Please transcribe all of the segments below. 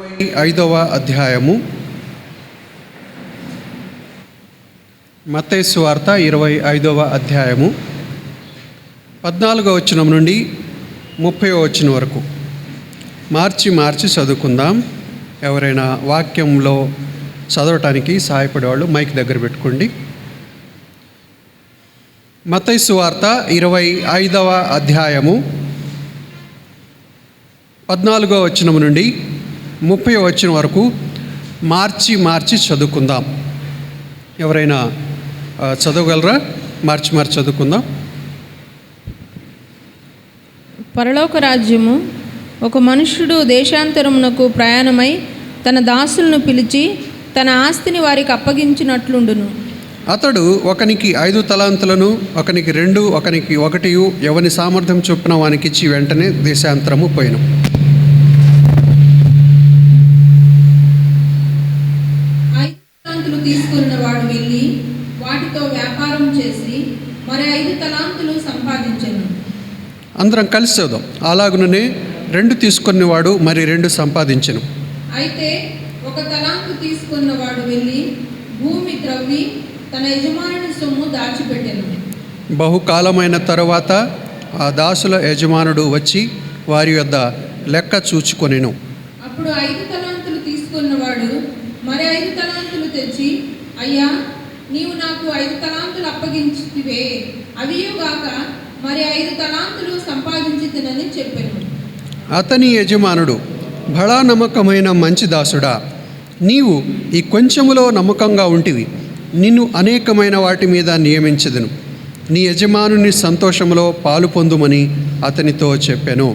25వ అధ్యాయము. మత్తయి సువార్త 25వ అధ్యాయము 14వ వచనం నుండి 30వ వచనం వరకు మార్చి చదువుకుందాం. ఎవరైనా వాక్యంలో చదవటానికి సహాయపడేవాళ్ళు మైక్ దగ్గర పెట్టుకోండి. మత్తయి సువార్త 25వ అధ్యాయము 14వ వచనం నుండి 30వ వచనం వరకు మార్చి చదువుకుందాం. ఎవరైనా చదవగలరా? మార్చి చదువుకుందాం. పరలోక రాజ్యము ఒక మనుష్యుడు దేశాంతరమునకు ప్రయాణమై తన దాసులను పిలిచి తన ఆస్తిని వారికి అప్పగించినట్లుండును. అతడు ఒకనికి 5 తలాంతులను, ఒకనికి 2, ఒకనికి 1 ఎవని సామర్థ్యం చొప్పున వానికి ఇచ్చి వెంటనే దేశాంతరము పోయిను. తీసుకున్న వాడు వెళ్ళి వాటితో వ్యాపారం చేసి మరి 5 తలాంతులు సంపాదించెను. అందరం కలిసి చదువు. అలాగుననే 2 తీసుకున్నవాడు మరి 2 సంపాదించెను. అయితే 1 తలాంతు తీసుకున్నవాడు వెళ్ళి భూమి త్రవ్వి తన యజమానుని సొమ్ము దాచిపెట్టెను. బహుకాలమైన తరువాత ఆ దాసుల యజమానుడు వచ్చి వారి వద్ద లెక్క చూచుకొనెను. అప్పుడు 5 తలాంతులు తీసుకున్నవాడు మరి 5 తలాంతులు తెచ్చి, అయ్యా, నీవు నాకు 5 తలాంతులు అప్పగించితివే, అవియుగాక మరి 5 తలాంతులు సంపాదించితినని చెప్పెను. అతని యజమానుడు, బడా నమ్మకమైన మంచి దాసుడా, నీవు ఈ కొంచెములో నమ్మకంగా ఉంటివి, నిన్ను అనేకమైన వాటి మీద నియమించెదను, నీ యజమానుని సంతోషంలో పాలు పొందుమని అతనితో చెప్పెను.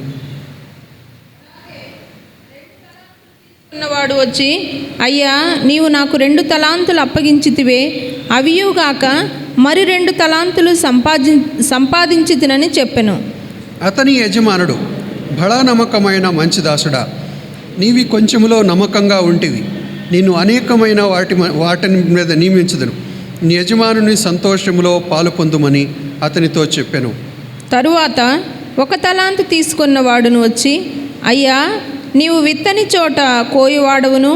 వాడు వచ్చి, అయ్యా, నీవు నాకు 2 తలాంతులు అప్పగించితివే, అవియుగాక మరి 2 తలాంతులు సంపాదించితినని చెప్పెను. అతని యజమానుడు, బడా నమ్మకమైన మంచి దాసుడా, నీవి కొంచెములో నమ్మకంగా ఉంటివి, నిన్ను అనేకమైన వాటి మీద నియమించదును, నీ యజమానుని సంతోషములో పాలు పొందుమని అతనితో చెప్పెను. తరువాత 1 తలాంతు తీసుకున్న వాడును వచ్చి, అయ్యా, నీవు విత్తని చోట కోయువాడవును,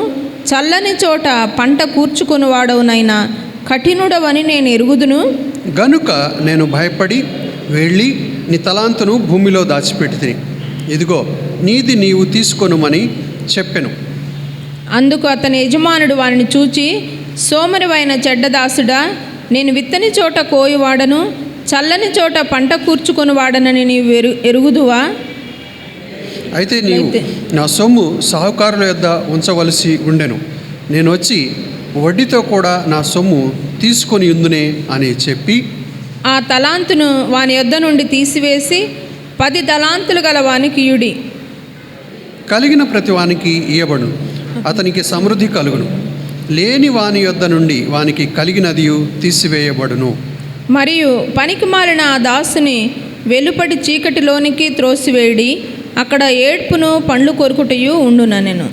చల్లని చోట పంట కూర్చుకొనివాడవునైనా కఠినుడవని నేను ఎరుగుదును గనుక నేను భయపడి వెళ్ళి నీ తలాంతును భూమిలో దాచిపెట్టితిని, ఇదిగో నీది నీవు తీసుకొనుమని చెప్పెను. అందుకు అతని యజమానుడు వారిని చూచి, సోమరివైన చెడ్డదాసుడా, నేను విత్తని చోట కోయువాడను, చల్లని చోట పంట కూర్చుకొనివాడనని నీవు ఎరుగుదువా? అయితే నీవు నా సొమ్ము సాహుకారుల యొద్ద ఉంచవలసి ఉండెను, నేను వచ్చి వడ్డీతో కూడా నా సొమ్ము తీసుకొని ఉందునే అని చెప్పి ఆ తలాంతును వాని యొద్ద నుండి తీసివేసి 10 తలాంతులు గల వానికి ఇయుడి. కలిగిన ప్రతి వానికి ఇయ్యబడును, అతనికి సమృద్ధి కలుగును, లేని వాని యొద్ద నుండి వానికి కలిగినదియు తీసివేయబడును. మరియు పనికి మాలిన ఆ దాసుని వెలుపటి చీకటిలోనికి త్రోసివేడి, అక్కడ ఏడ్పును పండ్లు కొరుకుటయు ఉండున. నేను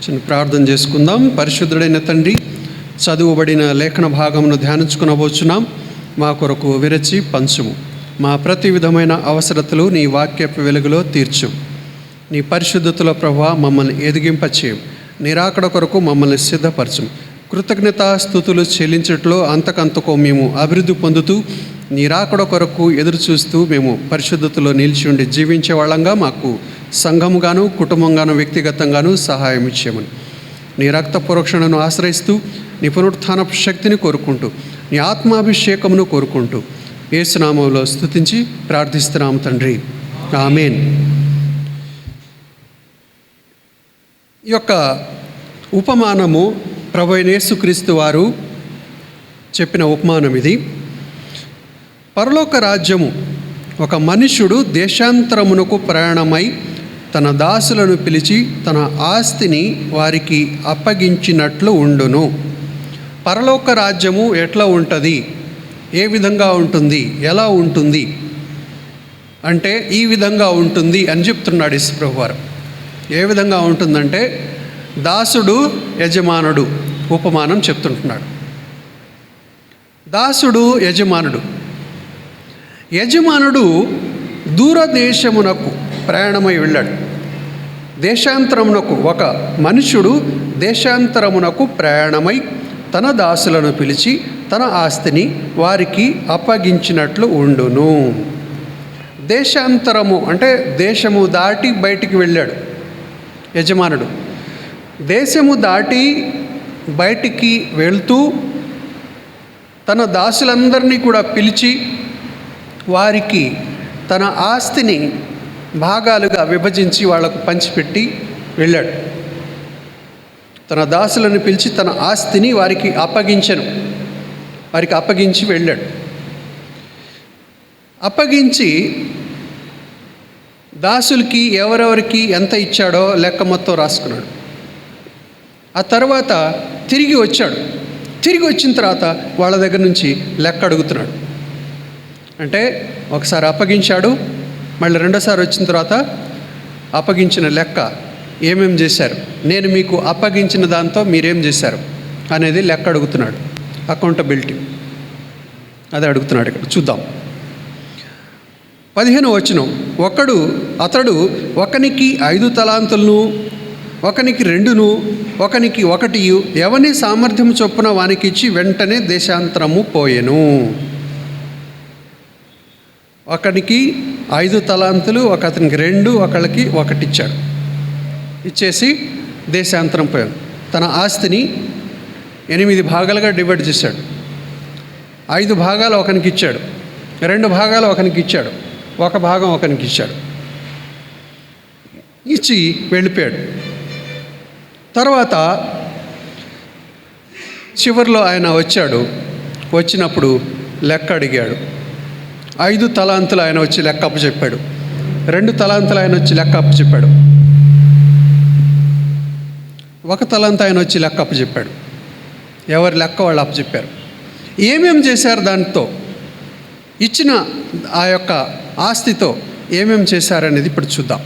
చిన్న ప్రార్థన చేసుకుందాం. పరిశుద్ధుడైన తండ్రి, చదువుబడిన లేఖన భాగమును ధ్యానించుకునబోచున్నాం. మా కొరకు విరచి పంచుము, మా ప్రతి విధమైన అవసరతలు నీ వాక్యపు వెలుగులో తీర్చు. నీ పరిశుద్ధతలో ప్రభువా మమ్మల్ని ఎదిగింపచేయం, నీ రాకడ కొరకు మమ్మల్ని సిద్ధపరచు. కృతజ్ఞతా స్తుతులు చెల్లించట్లో అంతకంతకో మేము అభివృద్ధి పొందుతూ నీ రాకడ కొరకు ఎదురు చూస్తూ మేము పరిశుద్ధతలో నిలిచి ఉండి జీవించే వాళ్ళంగా మాకు సంఘముగాను, కుటుంబంగాను, వ్యక్తిగతంగాను సహాయం ఇచ్చేయమని నీ రక్త పురోక్షణను ఆశ్రయిస్తూ నీ పునరుత్థానపు శక్తిని కోరుకుంటూ నీ ఆత్మాభిషేకమును కోరుకుంటూ యేసు నామములో స్తుతించి ప్రార్థిస్తున్నాము తండ్రి, ఆమేన్. ఈ యొక్క ఉపమానము ప్రభువైన యేసుక్రీస్తు వారు చెప్పిన ఉపమానం ఇది. పరలోక రాజ్యము ఒక మనుష్యుడు దేశాంతరమునకు ప్రయాణమై తన దాసులను పిలిచి తన ఆస్తిని వారికి అప్పగించినట్లు ఉండును. పరలోక రాజ్యము ఎట్లా ఉంటుంది, ఏ విధంగా ఉంటుంది, ఎలా ఉంటుంది అంటే ఈ విధంగా ఉంటుంది అని చెప్తున్నాడు యేసుప్రభు వారు. ఏ విధంగా ఉంటుందంటే దాసుడు యజమానుడు ఉపమానం చెప్తుంటున్నాడు. దాసుడు యజమానుడు దూరదేశమునకు ప్రయాణమై వెళ్ళాడు. దేశాంతరమునకు ఒక మనుష్యుడు దేశాంతరమునకు ప్రయాణమై తన దాసులను పిలిచి తన ఆస్తిని వారికి అప్పగించినట్లు ఉండును. దేశాంతరము అంటే దేశము దాటి బయటికి వెళ్ళాడు యజమానుడు. దేశము దాటి బయటికి వెళ్తూ తన దాసులందరినీ కూడా పిలిచి వారికి తన ఆస్తిని భాగాలుగా విభజించి వాళ్లకు పంచిపెట్టి వెళ్ళాడు. తన దాసులను పిలిచి తన ఆస్తిని వారికి అప్పగించి వెళ్ళాడు. అప్పగించి దాసులకి ఎవరెవరికి ఎంత ఇచ్చాడో లెక్క మొత్తం రాసుకున్నాడు. ఆ తర్వాత తిరిగి వచ్చాడు. తిరిగి వచ్చిన తర్వాత వాళ్ళ దగ్గర నుంచి లెక్క అడుగుతున్నాడు. అంటే ఒకసారి అప్పగించాడు, మళ్ళీ రెండోసారి వచ్చిన తర్వాత అప్పగించిన లెక్క ఏమేం చేశారు, నేను మీకు అప్పగించిన దాంతో మీరేం చేశారు అనేది లెక్క అడుగుతున్నాడు. అకౌంటబిలిటీ అదే అడుగుతున్నాడు. ఇక్కడ చూద్దాం 15వ వచనం. అతడు ఒకనికి 5 తలాంతులను, ఒకనికి 2ను, ఒకనికి 1 ఎవని సామర్థ్యం చొప్పున వానికి ఇచ్చి వెంటనే దేశాంతరము పోయెను. ఒకనికి 5 తలాంతులు, ఒకతనికి 2, ఒకళ్ళకి 1 ఇచ్చాడు. ఇచ్చేసి దేశాంతరం పోయాడు. తన ఆస్తిని 8 భాగాలుగా డివైడ్ చేశాడు. 5 భాగాలు ఒకనికి ఇచ్చాడు, 2 భాగాలు ఒకనికి ఇచ్చాడు, 1 భాగం ఒకనికి ఇచ్చాడు. ఇచ్చి వెళ్ళిపోయాడు. తర్వాత చివరిలో ఆయన వచ్చాడు. వచ్చినప్పుడు లెక్క అడిగాడు. 5 తలాంతులు ఆయన వచ్చి లెక్క అప్పచెప్పాడు. 2 తలాంతులు ఆయన వచ్చి లెక్క అప్పచెప్పాడు. 1 తలాంతు ఆయన వచ్చి లెక్క అప్పచెప్పాడు. ఎవరి లెక్క వాళ్ళు అప్పచెప్పారు. ఏమేం చేశారు, దాంతో ఇచ్చిన ఆ యొక్క ఆస్తితో ఏమేం చేశారనేది ఇప్పుడు చూద్దాం.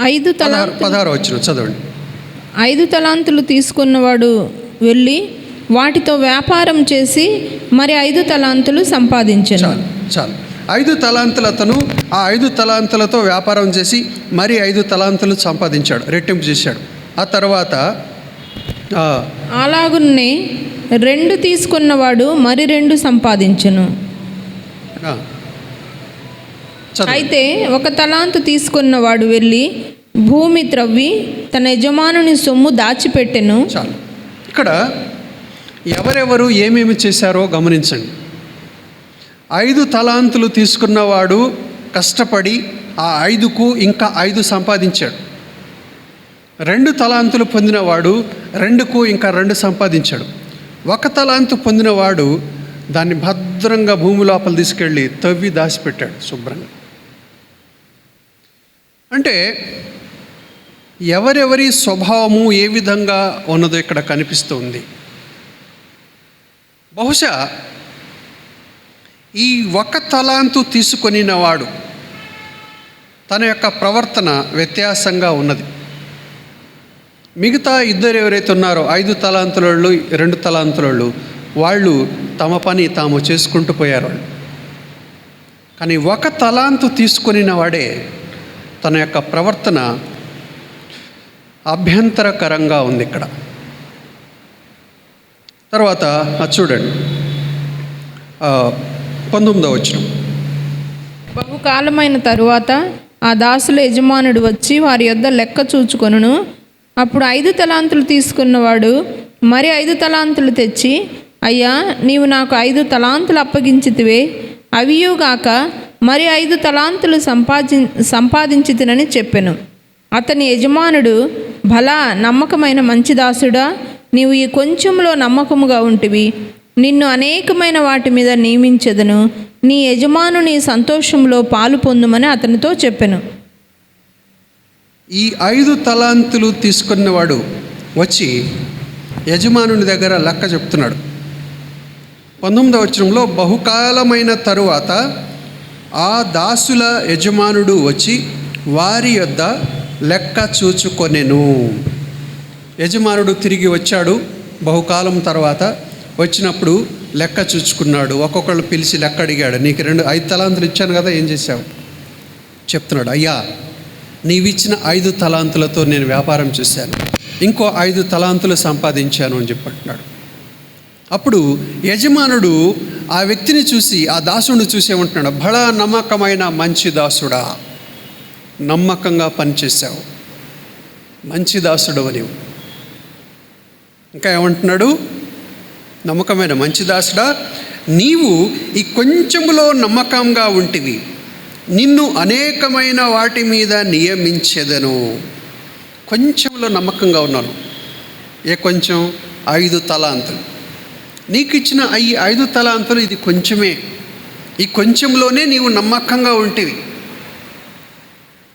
16వ వచనం చదవండి. 5 తలాంతులు తీసుకున్నవాడు వెళ్ళి వాటితో వ్యాపారం చేసి మరి 5 తలాంతులు సంపాదించాను. చాలు 5 తలాంతులు అతను ఆ 5 తలాంతులతో వ్యాపారం చేసి మరి 5 తలాంతులు సంపాదించాడు, రెట్టింపు చేశాడు. ఆ తర్వాత అలాగున్నే 2 తీసుకున్నవాడు మరి 2 సంపాదించును. అయితే 1 తలాంతు తీసుకున్నవాడు వెళ్ళి భూమి త్రవ్వి తన యజమానుని సొమ్ము దాచిపెట్టెను. చాలు. ఇక్కడ ఎవరెవరు ఏమేమి చేశారో గమనించండి. 5 తలాంతులు తీసుకున్నవాడు కష్టపడి ఆ 5కు ఇంకా 5 సంపాదించాడు. 2 తలాంతులు పొందినవాడు 2కు ఇంకా 2 సంపాదించాడు. 1 తలాంతు పొందినవాడు దాన్ని భద్రంగా భూమి లోపల తీసుకెళ్ళి తవ్వి దాచిపెట్టాడు శుభ్రంగా. అంటే ఎవరెవరి స్వభావము ఏ విధంగా ఉన్నదో ఇక్కడ కనిపిస్తుంది. బహుశా ఈ 1 తలాంతు తీసుకొనినవాడు తన యొక్క ప్రవర్తన వ్యత్యాసంగా ఉన్నది. మిగతా 2 ఎవరైతే ఉన్నారో 5 తలాంతులోళ్ళు 2 తలాంతులోళ్ళు వాళ్ళు తమ పని తాము చేసుకుంటూ పోయారు. కానీ 1 తలాంతు తీసుకొనిన వాడే తన యొక్క ప్రవర్తన అభ్యంతరకరంగా ఉంది ఇక్కడ. తర్వాత చూడండి 19వ వచనం. బహుకాలమైన తరువాత ఆ దాసుల యజమానుడు వచ్చి వారి యొద్ద లెక్క చూచుకొనును. అప్పుడు 5 తలాంతులు తీసుకున్నవాడు మరి 5 తలాంతులు తెచ్చి, అయ్యా, నీవు నాకు 5 తలాంతులు అప్పగించితివే, అవియుగాక మరి 5 తలాంతులు సంపాదించితినని చెప్పెను. అతని యజమానుడు, భలా నమ్మకమైన మంచి దాసుడా, నీవు ఈ కొంచెంలో నమ్మకముగా ఉంటివి, నిన్ను అనేకమైన వాటి మీద నియమించెదను, నీ యజమానుని సంతోషంలో పాలు పొందుమని అతనితో చెప్పెను. ఈ 5 తలాంతులు తీసుకున్నవాడు వచ్చి యజమానుని దగ్గర లెక్క చెప్తున్నాడు. 19వ వచనంలో బహుకాలమైన తరువాత ఆ దాసుల యజమానుడు వచ్చి వారి యొద్ద లెక్క చూచుకొనెను. యజమానుడు తిరిగి వచ్చాడు బహుకాలం తర్వాత. వచ్చినప్పుడు లెక్క చూచుకున్నాడు. ఒక్కొక్కళ్ళు పిలిచి లెక్క అడిగాడు. నీకు 5 తలాంతులు ఇచ్చాను కదా, ఏం చేశావు? చెప్తున్నాడు, అయ్యా నీవిచ్చిన 5 తలాంతులతో నేను వ్యాపారం చేశాను, ఇంకో 5 తలాంతులు సంపాదించాను అని చెప్పంటున్నాడు. అప్పుడు యజమానుడు ఆ వ్యక్తిని చూసి, ఆ దాసుడిని చూసి ఏమంటున్నాడు, బడా నమ్మకమైన మంచి దాసుడా, నమ్మకంగా పనిచేశావు, మంచి దాసుడవు నీవు. ఇంకా ఏమంటున్నాడు, నమ్మకమైన మంచి దాసుడా, నీవు ఈ కొంచెములో నమ్మకంగా ఉంటివి, నిన్ను అనేకమైన వాటి మీద నియమించెదను. కొంచెంలో నమ్మకంగా ఉన్నాను. ఏ కొంచెం? 5 తలాంతులు. నీకు ఇచ్చిన ఈ 5 తలాంతులు ఇది కొంచెమే. ఈ కొంచెంలోనే నీవు నమ్మకంగా ఉంటివి,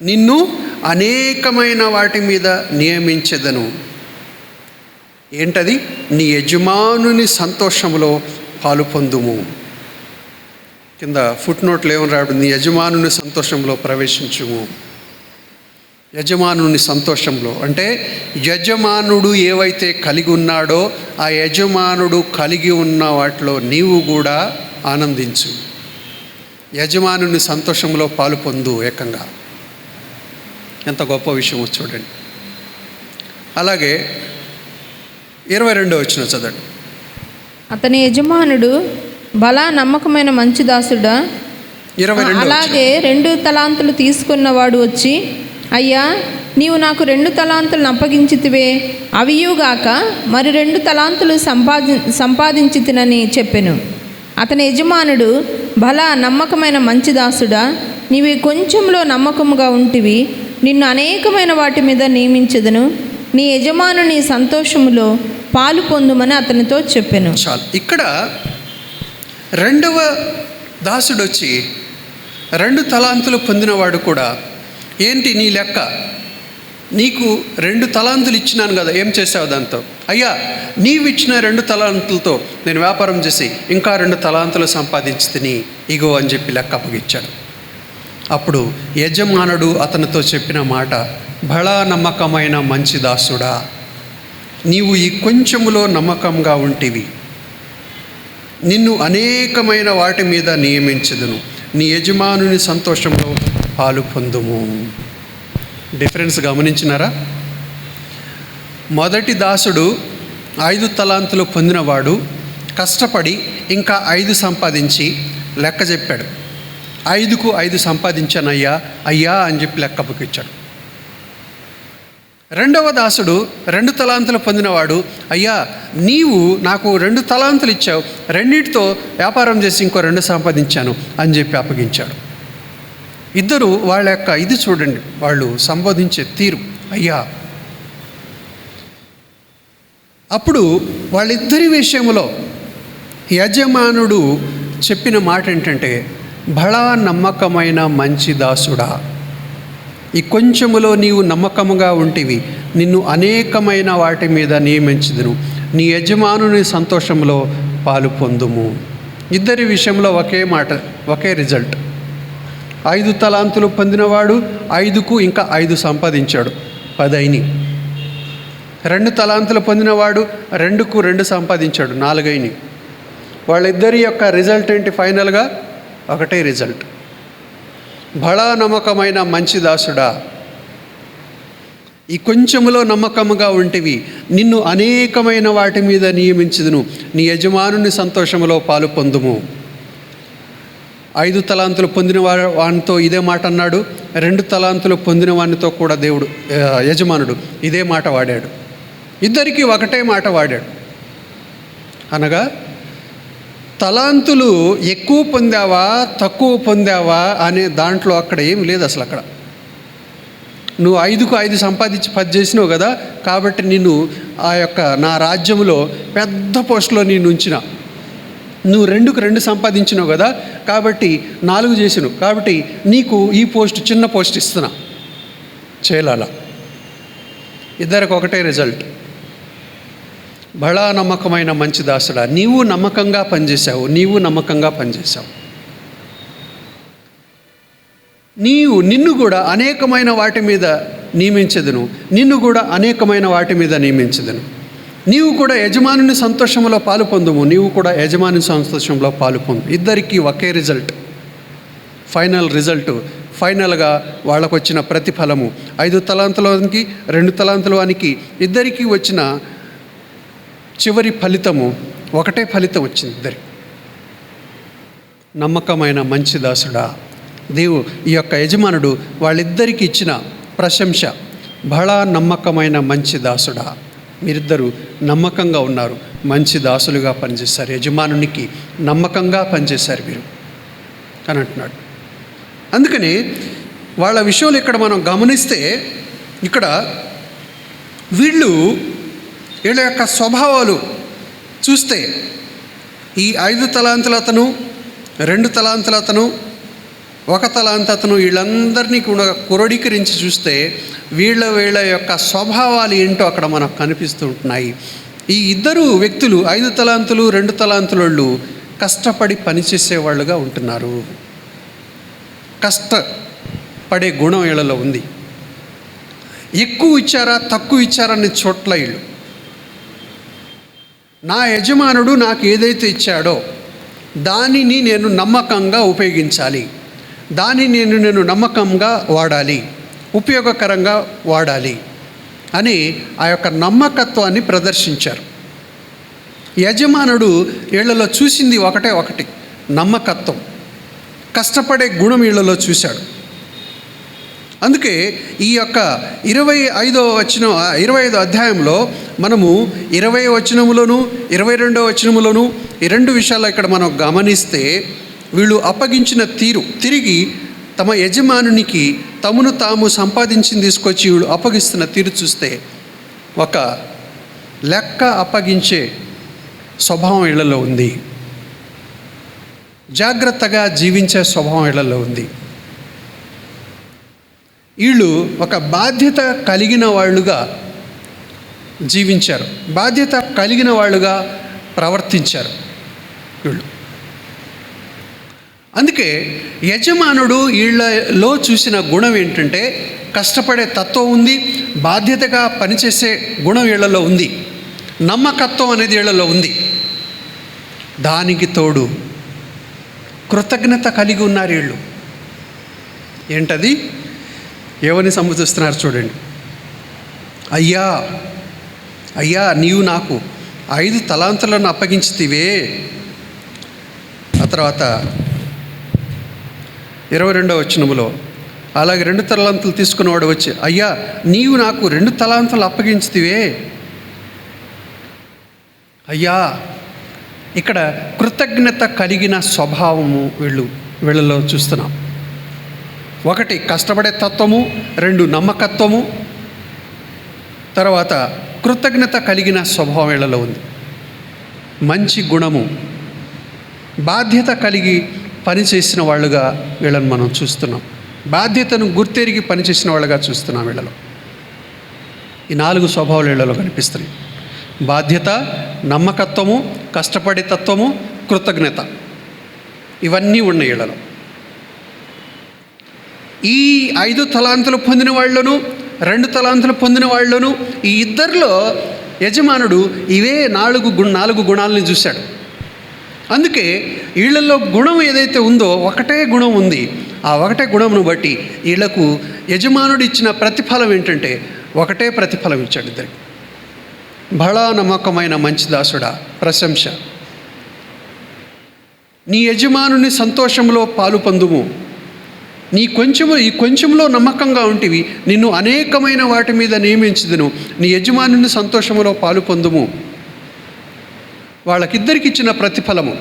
నిన్ను అనేకమైన వాటి మీద నియమించెదను. ఏంటది? నీ యజమానుని సంతోషంలో పాలు పొందుము. కింద ఫుట్ నోట్లో ఏమని రాడు, నీ యజమానుని సంతోషంలో ప్రవేశించుము. యజమానుని సంతోషంలో అంటే యజమానుడు ఏవైతే కలిగి ఉన్నాడో ఆ యజమానుడు కలిగి ఉన్న వాటిలో నీవు కూడా ఆనందించు. యజమానుని సంతోషంలో పాలు పొందు. ఏకంగా ఎంత గొప్ప విషయమో చూడండి. అలాగే 22వ వచనం చదవండి. అతని యజమానుడు, బలా నమ్మకమైన మంచి దాసుడా, 22వ అలాగే 2 తలాంతులు తీసుకున్నవాడు వచ్చి, అయ్యా నీవు నాకు 2 తలాంతులను అప్పగించితివే, అవియుగాక మరి 2 తలాంతులు సంపాదించితినని చెప్పెను. అతని యజమానుడు, బలా నమ్మకమైన మంచి దాసుడా, నీవు కొంచెంలో నమ్మకముగా ఉంటివి, నిన్ను అనేకమైన వాటి మీద నియమించెదను, నీ యజమానుని సంతోషములో పాలు పొందుమని అతనితో చెప్పెను. చాలు. ఇక్కడ 2వ దాసుడు వచ్చి 2 తలాంతులు పొందినవాడు కూడా, ఏంటి నీ లెక్క, నీకు 2 తలాంతులు ఇచ్చినాను కదా, ఏం చేసావు దాంతో? అయ్యా నీవు ఇచ్చిన 2 తలాంతులతో నేను వ్యాపారం చేసి ఇంకా 2 తలాంతులు సంపాదించి తిని ఇగో అని చెప్పి లెక్క అప్పగిచ్చాడు. అప్పుడు యజమానుడు అతనితో చెప్పిన మాట, బడా నమ్మకమైన మంచి దాసుడా, నీవు ఈ కొంచెములో నమ్మకంగా ఉంటివి, నిన్ను అనేకమైన వాటి మీద నియమించదును, నీ యజమానుని సంతోషంలో పాలు పొందుము. డిఫరెన్స్ గమనించినారా? మొదటి దాసుడు 5 తలాంతులు పొందినవాడు కష్టపడి ఇంకా 5 సంపాదించి లెక్క చెప్పాడు. 5కు 5 సంపాదించానయ్యా అయ్యా అని చెప్పి లెక్క అప్పగిచ్చాడు. 2వ దాసుడు 2 తలాంతులు పొందినవాడు, అయ్యా నీవు నాకు 2 తలాంతులు ఇచ్చావు, 2టితో వ్యాపారం చేసి ఇంకో 2 సంపాదించాను అని చెప్పి అప్పగించాడు. ఇద్దరు వాళ్ళ యొక్క ఇది చూడండి, వాళ్ళు సంబోధించే తీరు, అయ్యా. అప్పుడు వాళ్ళిద్దరి విషయంలో యజమానుడు చెప్పిన మాట ఏంటంటే, బడా నమ్మకమైన మంచి దాసుడా, ఈ కొంచెములో నీవు నమ్మకముగా ఉంటివి, నిన్ను అనేకమైన వాటి మీద నియమించుదును, నీ యజమానుని సంతోషంలో పాలు పొందుము. ఇద్దరి విషయంలో ఒకే మాట, ఒకే రిజల్ట్. 5 తలాంతులు పొందినవాడు 5కు ఇంకా 5 సంపాదించాడు, 10 అయినాయి. 2 తలాంతులు పొందినవాడు 2కు 2 సంపాదించాడు, 4 అయినాయి. వాళ్ళిద్దరి యొక్క రిజల్ట్ ఏంటి? ఫైనల్గా ఒకటే రిజల్ట్. బడా నమ్మకమైన మంచి దాసుడా, ఈ కొంచెములో నమ్మకముగా ఉంటివి, నిన్ను అనేకమైన వాటి మీద నియమించుదును, నీ యజమానుని సంతోషములో పాలు పొందుము. 5 తలాంతులు పొందిన వానితో ఇదే మాట అన్నాడు, 2 తలాంతులు పొందిన వానితో కూడా దేవుడు యజమానుడు ఇదే మాట వాడాడు. ఇద్దరికీ ఒకటే మాట వాడాడు. అనగా తలాంతులు ఎక్కువ పొందావా తక్కువ పొందావా అనే దాంట్లో అక్కడ ఏం లేదు అసలు. అక్కడ నువ్వు 5కు 5 సంపాదించి 10 చేసినావు కదా, కాబట్టి నిన్ను ఆ యొక్క నా రాజ్యంలో పెద్ద పోస్టులో నేను ఉంచిన. నువ్వు 2కు 2 సంపాదించినావు కదా, కాబట్టి 4 చేసినావు, కాబట్టి నీకు ఈ పోస్ట్ చిన్న పోస్ట్ ఇస్తున్నా చేయాల. ఇద్దరికి ఒకటే రిజల్ట్. బడా నమ్మకమైన మంచి దాసుడా, నీవు నమ్మకంగా పనిచేశావు, నీవు నమ్మకంగా పనిచేశావు. నిన్ను కూడా అనేకమైన వాటి మీద నియమించదును, నిన్ను కూడా అనేకమైన వాటి మీద నియమించదును. నీవు కూడా యజమానుని సంతోషంలో పాలు పొందుము, నీవు కూడా యజమాని సంతోషంలో పాలు పొందు. ఇద్దరికీ ఒకే రిజల్ట్, ఫైనల్ రిజల్ట్, ఫైనల్గా వాళ్ళకు వచ్చిన ప్రతిఫలము 5 తలాంతులకి 2 తలాంతుల వానికి ఇద్దరికీ వచ్చిన చివరి ఫలితము ఒకటే ఫలితం వచ్చింది ఇద్దరికి. నమ్మకమైన మంచి దాసుడా. ఈ యొక్క యజమానుడు వాళ్ళిద్దరికీ ఇచ్చిన ప్రశంస, బహళా నమ్మకమైన మంచి దాసుడా, మీరిద్దరూ నమ్మకంగా ఉన్నారు, మంచి దాసులుగా పనిచేశారు, యజమానునికి నమ్మకంగా పనిచేశారు మీరు అని అంటున్నాడు. అందుకని వాళ్ళ విషయంలో ఇక్కడ మనం గమనిస్తే, ఇక్కడ వీళ్ళ యొక్క స్వభావాలు చూస్తే, ఈ 5 తలాంతుల అతను, 2 తలాంతుల అతను, 1 తలాంతు అతను, వీళ్ళందరినీ కూడా క్రోడీకరించి చూస్తే వీళ్ళ యొక్క స్వభావాలు ఏంటో అక్కడ మనకు కనిపిస్తూ ఉంటున్నాయి. ఈ ఇద్దరు వ్యక్తులు 5 తలాంతులు 2 తలాంతుల వాళ్ళు కష్టపడి పనిచేసేవాళ్ళుగా ఉంటున్నారు. కష్టపడే గుణం వీళ్ళలో ఉంది. ఎక్కువ ఇచ్చారా తక్కువ ఇచ్చారనే చోట్ల వీళ్ళు, నా యజమానుడు నాకు ఏదైతే ఇచ్చాడో దానిని నేను నమ్మకంగా ఉపయోగించాలి, దానిని నేను నమ్మకంగా వాడాలి, ఉపయోగకరంగా వాడాలి అని ఆ యొక్క నమ్మకత్వాన్ని ప్రదర్శించారు. యజమానుడు వీళ్ళలో చూసింది ఒకటి, నమ్మకత్వం, కష్టపడే గుణం వీళ్ళలో చూశాడు. అందుకే ఈ యొక్క 25 అధ్యాయంలో మనము 20వ వచనములోను 22వ వచనములోను ఈ 2 విషయాలు ఇక్కడ మనం గమనిస్తే, వీళ్ళు అప్పగించిన తీరు, తిరిగి తమ యజమానునికి తమను తాము సంపాదించింది తీసుకొచ్చి వీళ్ళు అప్పగిస్తున్న తీరు చూస్తే ఒక లెక్క అప్పగించే స్వభావం వీళ్ళలో ఉంది, జాగ్రత్తగా జీవించే స్వభావం వీళ్ళలో ఉంది. వీళ్ళు ఒక బాధ్యత కలిగిన వాళ్ళుగా జీవించారు, బాధ్యత కలిగిన వాళ్ళుగా ప్రవర్తించారు వీళ్ళు. అందుకే యజమానుడు వీళ్ళలో చూసిన గుణం ఏంటంటే, కష్టపడే తత్వం ఉంది, బాధ్యతగా పనిచేసే గుణం వీళ్ళలో ఉంది, నమ్మకత్వం అనేది వీళ్ళలో ఉంది. దానికి తోడు కృతజ్ఞత కలిగి ఉన్నారు వీళ్ళు. ఏంటది? ఏమని సంబోధిస్తున్నారు చూడండి. అయ్యా అయ్యా, నీవు నాకు 5 తలాంతులను అప్పగించితివే. ఆ తర్వాత 22వ వచనములో, అలాగే 2 తలాంతులు తీసుకున్నవాడు వచ్చి, అయ్యా నీవు నాకు 2 తలాంతులు అప్పగించితివే. అయ్యా, ఇక్కడ కృతజ్ఞత కలిగిన స్వభావము వీళ్ళలో చూస్తున్నాం. 1 కష్టపడే తత్వము, 2 నమ్మకత్వము, తర్వాత కృతజ్ఞత కలిగిన స్వభావం వీళ్ళలో ఉంది. మంచి గుణము, బాధ్యత కలిగి పనిచేసిన వాళ్ళుగా వీళ్ళని మనం చూస్తున్నాం. బాధ్యతను గుర్తెరిగి పనిచేసిన వాళ్ళుగా చూస్తున్నాం వీళ్ళలో. ఈ 4 స్వభావాలు వీళ్ళలో కనిపిస్తున్నాయి. బాధ్యత, నమ్మకత్వము, కష్టపడే తత్వము, కృతజ్ఞత, ఇవన్నీ ఉన్నాయి వీళ్ళలో. ఈ 5 తలాంతులు పొందిన వాళ్ళను, 2 తలాంతులు పొందిన వాళ్ళను, ఈ ఇద్దరిలో యజమానుడు ఇవే 4 గుణాలని చూశాడు. అందుకే వీళ్ళల్లో గుణం ఏదైతే ఉందో ఒకటే గుణం ఉంది. ఆ ఒకటే గుణమును బట్టి వీళ్లకు యజమానుడు ఇచ్చిన ప్రతిఫలం ఏంటంటే ఒకటే ప్రతిఫలం ఇచ్చాడు ఇద్దరికి. బహళా నమ్మకమైన మంచి దాసుడా, ప్రశంస. నీ యజమానుని సంతోషంలో పాలు పొందుము. ఈ కొంచెంలో నమ్మకంగా ఉంటివి, నిన్ను అనేకమైన వాటి మీద నియమించుదును. నీ యజమానుని సంతోషంలో పాలు పొందుము. వాళ్ళకిద్దరికి ఇచ్చిన ప్రతిఫలము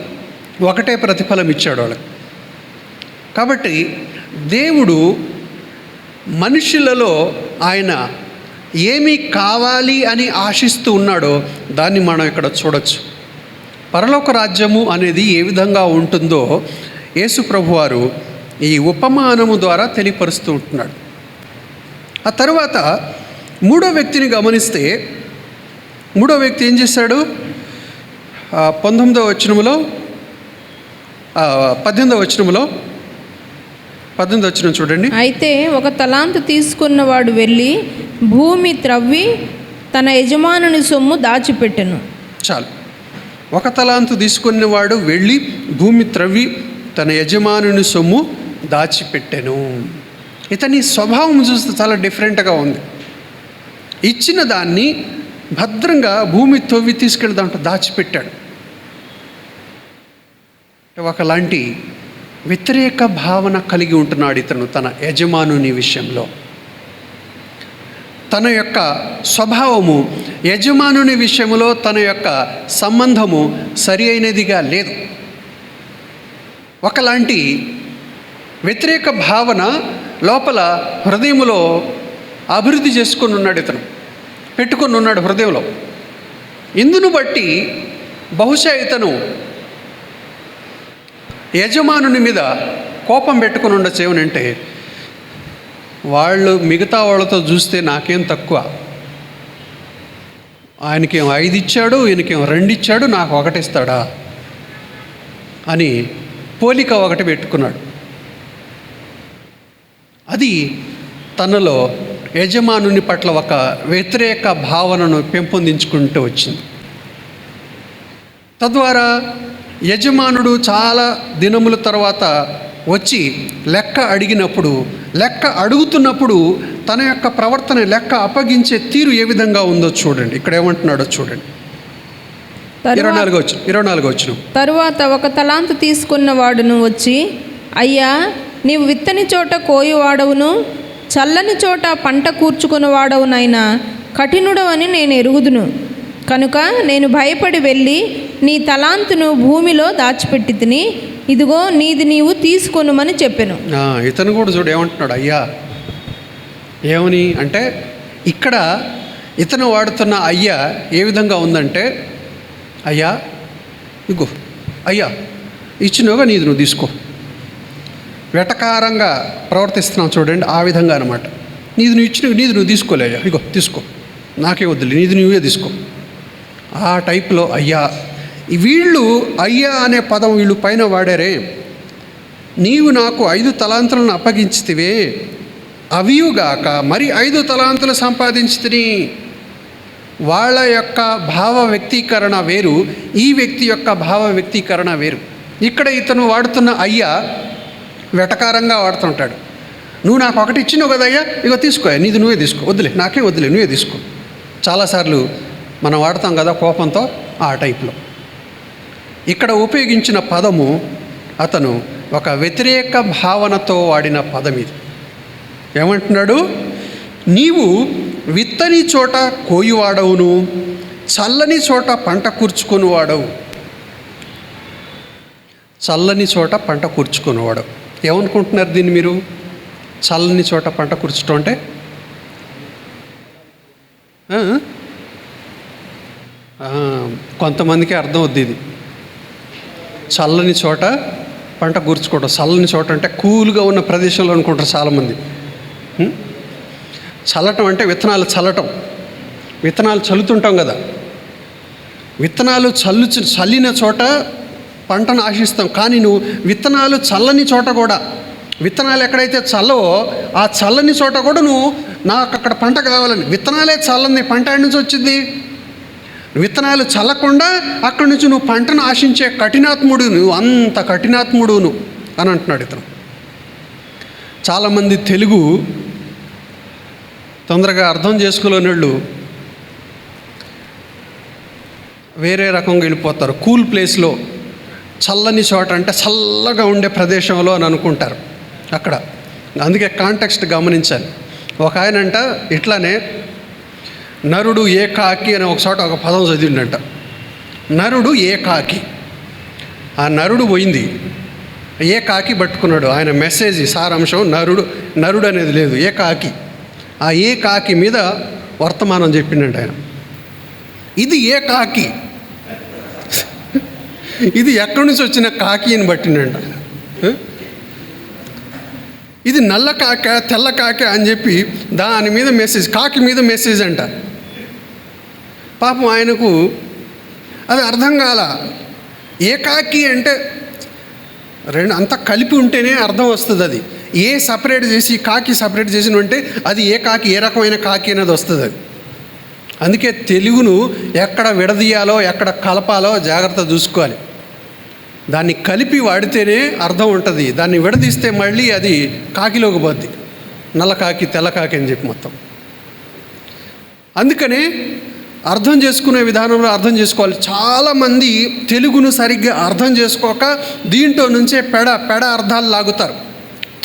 ఒకటే ప్రతిఫలం ఇచ్చాడు వాళ్ళకి. కాబట్టి దేవుడు మనుషులలో ఆయన ఏమి కావాలి అని ఆశిస్తూ ఉన్నాడో దాన్ని మనం ఇక్కడ చూడొచ్చు. పరలోక రాజ్యము అనేది ఏ విధంగా ఉంటుందో యేసు ప్రభువారు ఈ ఉపమానము ద్వారా తెలియపరుస్తూ ఉంటున్నాడు. ఆ తర్వాత 3వ వ్యక్తిని గమనిస్తే, 3వ వ్యక్తి ఏం చేశాడు? 19వ వచనములో 18వ వచనములో 18వ వచనం చూడండి. అయితే 1 తలాంతు తీసుకున్నవాడు వెళ్ళి భూమి త్రవ్వి తన యజమానుని సొమ్ము దాచిపెట్టెను. చాలు. 1 తలాంతు తీసుకున్నవాడు వెళ్ళి భూమి త్రవ్వి తన యజమానుని సొమ్ము దాచిపెట్టెను. ఇతని స్వభావం చూస్తే చాలా డిఫరెంట్గా ఉంది. ఇచ్చిన దాన్ని భద్రంగా భూమి తవ్వి తీసుకెళ్ళి దాంట్లో దాచిపెట్టాడు. ఒకలాంటి వ్యతిరేక భావన కలిగి ఉంటున్నాడు ఇతను తన యజమానుని విషయంలో. తన యొక్క స్వభావము యజమానుని విషయంలో తన యొక్క సంబంధము సరి అయినదిగా లేదు. ఒకలాంటి వ్యతిరేక భావన లోపల హృదయంలో అభివృద్ధి చేసుకొని ఉన్నాడు ఇతను, పెట్టుకొని ఉన్నాడు హృదయంలో. ఇందును బట్టి బహుశా ఇతను యజమానుని మీద కోపం పెట్టుకుని ఉండొచ్చు. ఏమనంటే, వాళ్ళు మిగతా వాళ్ళతో చూస్తే నాకేం తక్కువ, ఆయనకేం 5 ఇచ్చాడు, ఈయనకేం 2 ఇచ్చాడు, నాకు 1 ఇస్తాడా అని పోలిక ఒకటి పెట్టుకున్నాడు. అది తనలో యజమానుని పట్ల ఒక వ్యతిరేక భావనను పెంపొందించుకుంటూ వచ్చింది. తద్వారా యజమానుడు చాలా దినముల తర్వాత వచ్చి లెక్క అడుగుతున్నప్పుడు తన యొక్క ప్రవర్తన లెక్క అప్పగించే తీరు ఏ విధంగా ఉందో చూడండి. ఇక్కడ ఏమంటున్నాడో చూడండి. 24 వచనం. తరువాత 1 తలాంతు తీసుకున్న వాడును వచ్చి, అయ్యా, నీవు విత్తని చోట కోయువాడవును, చల్లని చోట పంట కూర్చుకున్నవాడవునైనా కఠినుడవని నేను ఎరుగుదును. కనుక నేను భయపడి వెళ్ళి నీ తలాంతును భూమిలో దాచిపెట్టి తిని, ఇదిగో నీది నీవు తీసుకొనుమని చెప్పెను. ఇతను కూడా చూడు ఏమంటున్నాడు, అయ్యా. ఏమని అంటే, ఇక్కడ ఇతను వాడుతున్న అయ్యా ఏ విధంగా ఉందంటే, అయ్యా ఇగో, అయ్యా ఇచ్చినోగా నీది నువ్వు తీసుకో. వెటకారంగా ప్రవర్తిస్తున్నాం చూడండి, ఆ విధంగా అనమాట. నీది నువ్వు తీసుకోలే, అయ్యా ఇగో తీసుకో, నాకే వద్దులే, నీది నువ్వే తీసుకో, ఆ టైప్లో అయ్యా. వీళ్ళు అయ్యా అనే పదం వీళ్ళు పైన వాడారే. నీవు నాకు 5 తలాంతులను అప్పగించితివే, అవియుగాక మరి 5 తలాంతులు సంపాదించితిని. వాళ్ళ యొక్క భావ వ్యక్తీకరణ వేరు, ఈ వ్యక్తి యొక్క భావ వ్యక్తీకరణ వేరు. ఇక్కడ ఇతను వాడుతున్న అయ్యా వెటకారంగా వాడుతుంటాడు. నువ్వు నాకు 1 ఇచ్చినావు కదా అయ్యా, ఇగో తీసుకో, నీది నువ్వే తీసుకో, వద్దులే నాకే వద్దులే, నువ్వే తీసుకో. చాలాసార్లు మనం వాడతాం కదా కోపంతో, ఆ టైప్లో. ఇక్కడ ఉపయోగించిన పదము అతను ఒక వ్యతిరేక భావనతో వాడిన పదం ఇది. ఏమంటున్నాడు, నీవు విత్తని చోట కోయువాడవును, చల్లని చోట పంట కూర్చుకునివాడవు. చల్లని చోట పంట కూర్చుకునివాడు. ఏమనుకుంటున్నారు దీన్ని మీరు? చల్లని చోట పంట కూర్చడం అంటే కొంతమందికి అర్థం అవుద్ది ఇది. చల్లని చోట పంట కూర్చుకోవడం. చల్లని చోట అంటే కూల్గా ఉన్న ప్రదేశంలో అనుకుంటారు చాలామంది. చల్లటం అంటే విత్తనాలు చల్లటం. విత్తనాలు చల్లుతుంటాం కదా, విత్తనాలు చల్లిన చోట పంటను ఆశిస్తాం. కానీ నువ్వు విత్తనాలు చల్లని చోట కూడా, విత్తనాలు ఎక్కడైతే చల్లవో ఆ చల్లని చోట కూడా నువ్వు నాకు అక్కడ పంట కావాలని, విత్తనాలే చల్లని పంట ఎక్కడి నుంచి వచ్చింది? విత్తనాలు చల్లకుండా అక్కడి నుంచి నువ్వు పంటను ఆశించే కఠినాత్ముడు, నువ్వు అంత కఠినాత్ముడు నువ్వు అని అంటున్నాడు ఇతను. చాలామంది తెలుగు తొందరగా అర్థం చేసుకోలేని వాళ్ళు వేరే రకంగా వెళ్ళిపోతారు. కూల్ ప్లేస్లో, చల్లని చోట అంటే చల్లగా ఉండే ప్రదేశంలో అని అనుకుంటారు అక్కడ. అందుకే కాంటెక్స్ట్ గమనించాలి. ఒక ఆయన అంట ఇట్లానే నరుడు ఏకాకి అని ఒక చోట ఒక పదం చదివిండంట. నరుడు ఏకాకి. ఆ నరుడు పోయింది, ఏకాకి పట్టుకున్నాడు. ఆయన మెసేజ్ సారాంశం నరుడు అనేది లేదు, ఏకాకి. ఆ ఏకాకి మీద వర్తమానం చెప్పిండంట ఆయన. ఇది ఏకాకి, ఇది ఎక్కడి నుంచి వచ్చిన కాకి అని పట్టిండంట. ఇది నల్ల కాక తెల్ల కాక అని చెప్పి దాని మీద మెసేజ్, కాకి మీద మెసేజ్ అంట. పాపం ఆయనకు అది అర్థం కాల. ఏకాకి అంటే రెండు అంతా కలిపి ఉంటేనే అర్థం వస్తుంది. అది ఏ సపరేట్ చేసి కాకి సపరేట్ చేసిన అంటే అది ఏ కాకి, ఏ రకమైన కాకి అనేది వస్తుంది. అది అందుకే తెలుగును ఎక్కడ విడదీయాలో ఎక్కడ కలపాలో జాగ్రత్త చూసుకోవాలి. దాన్ని కలిపి వాడితేనే అర్థం ఉంటుంది. దాన్ని విడదీస్తే మళ్ళీ అది కాకిలోకి పోద్ది, నల్ల కాకి తెల్ల కాకి అని చెప్పి మొత్తం. అందుకనే అర్థం చేసుకునే విధానంలో అర్థం చేసుకోవాలి. చాలామంది తెలుగును సరిగ్గా అర్థం చేసుకోక దీంట్లో నుంచే పెడ అర్థాలు లాగుతారు,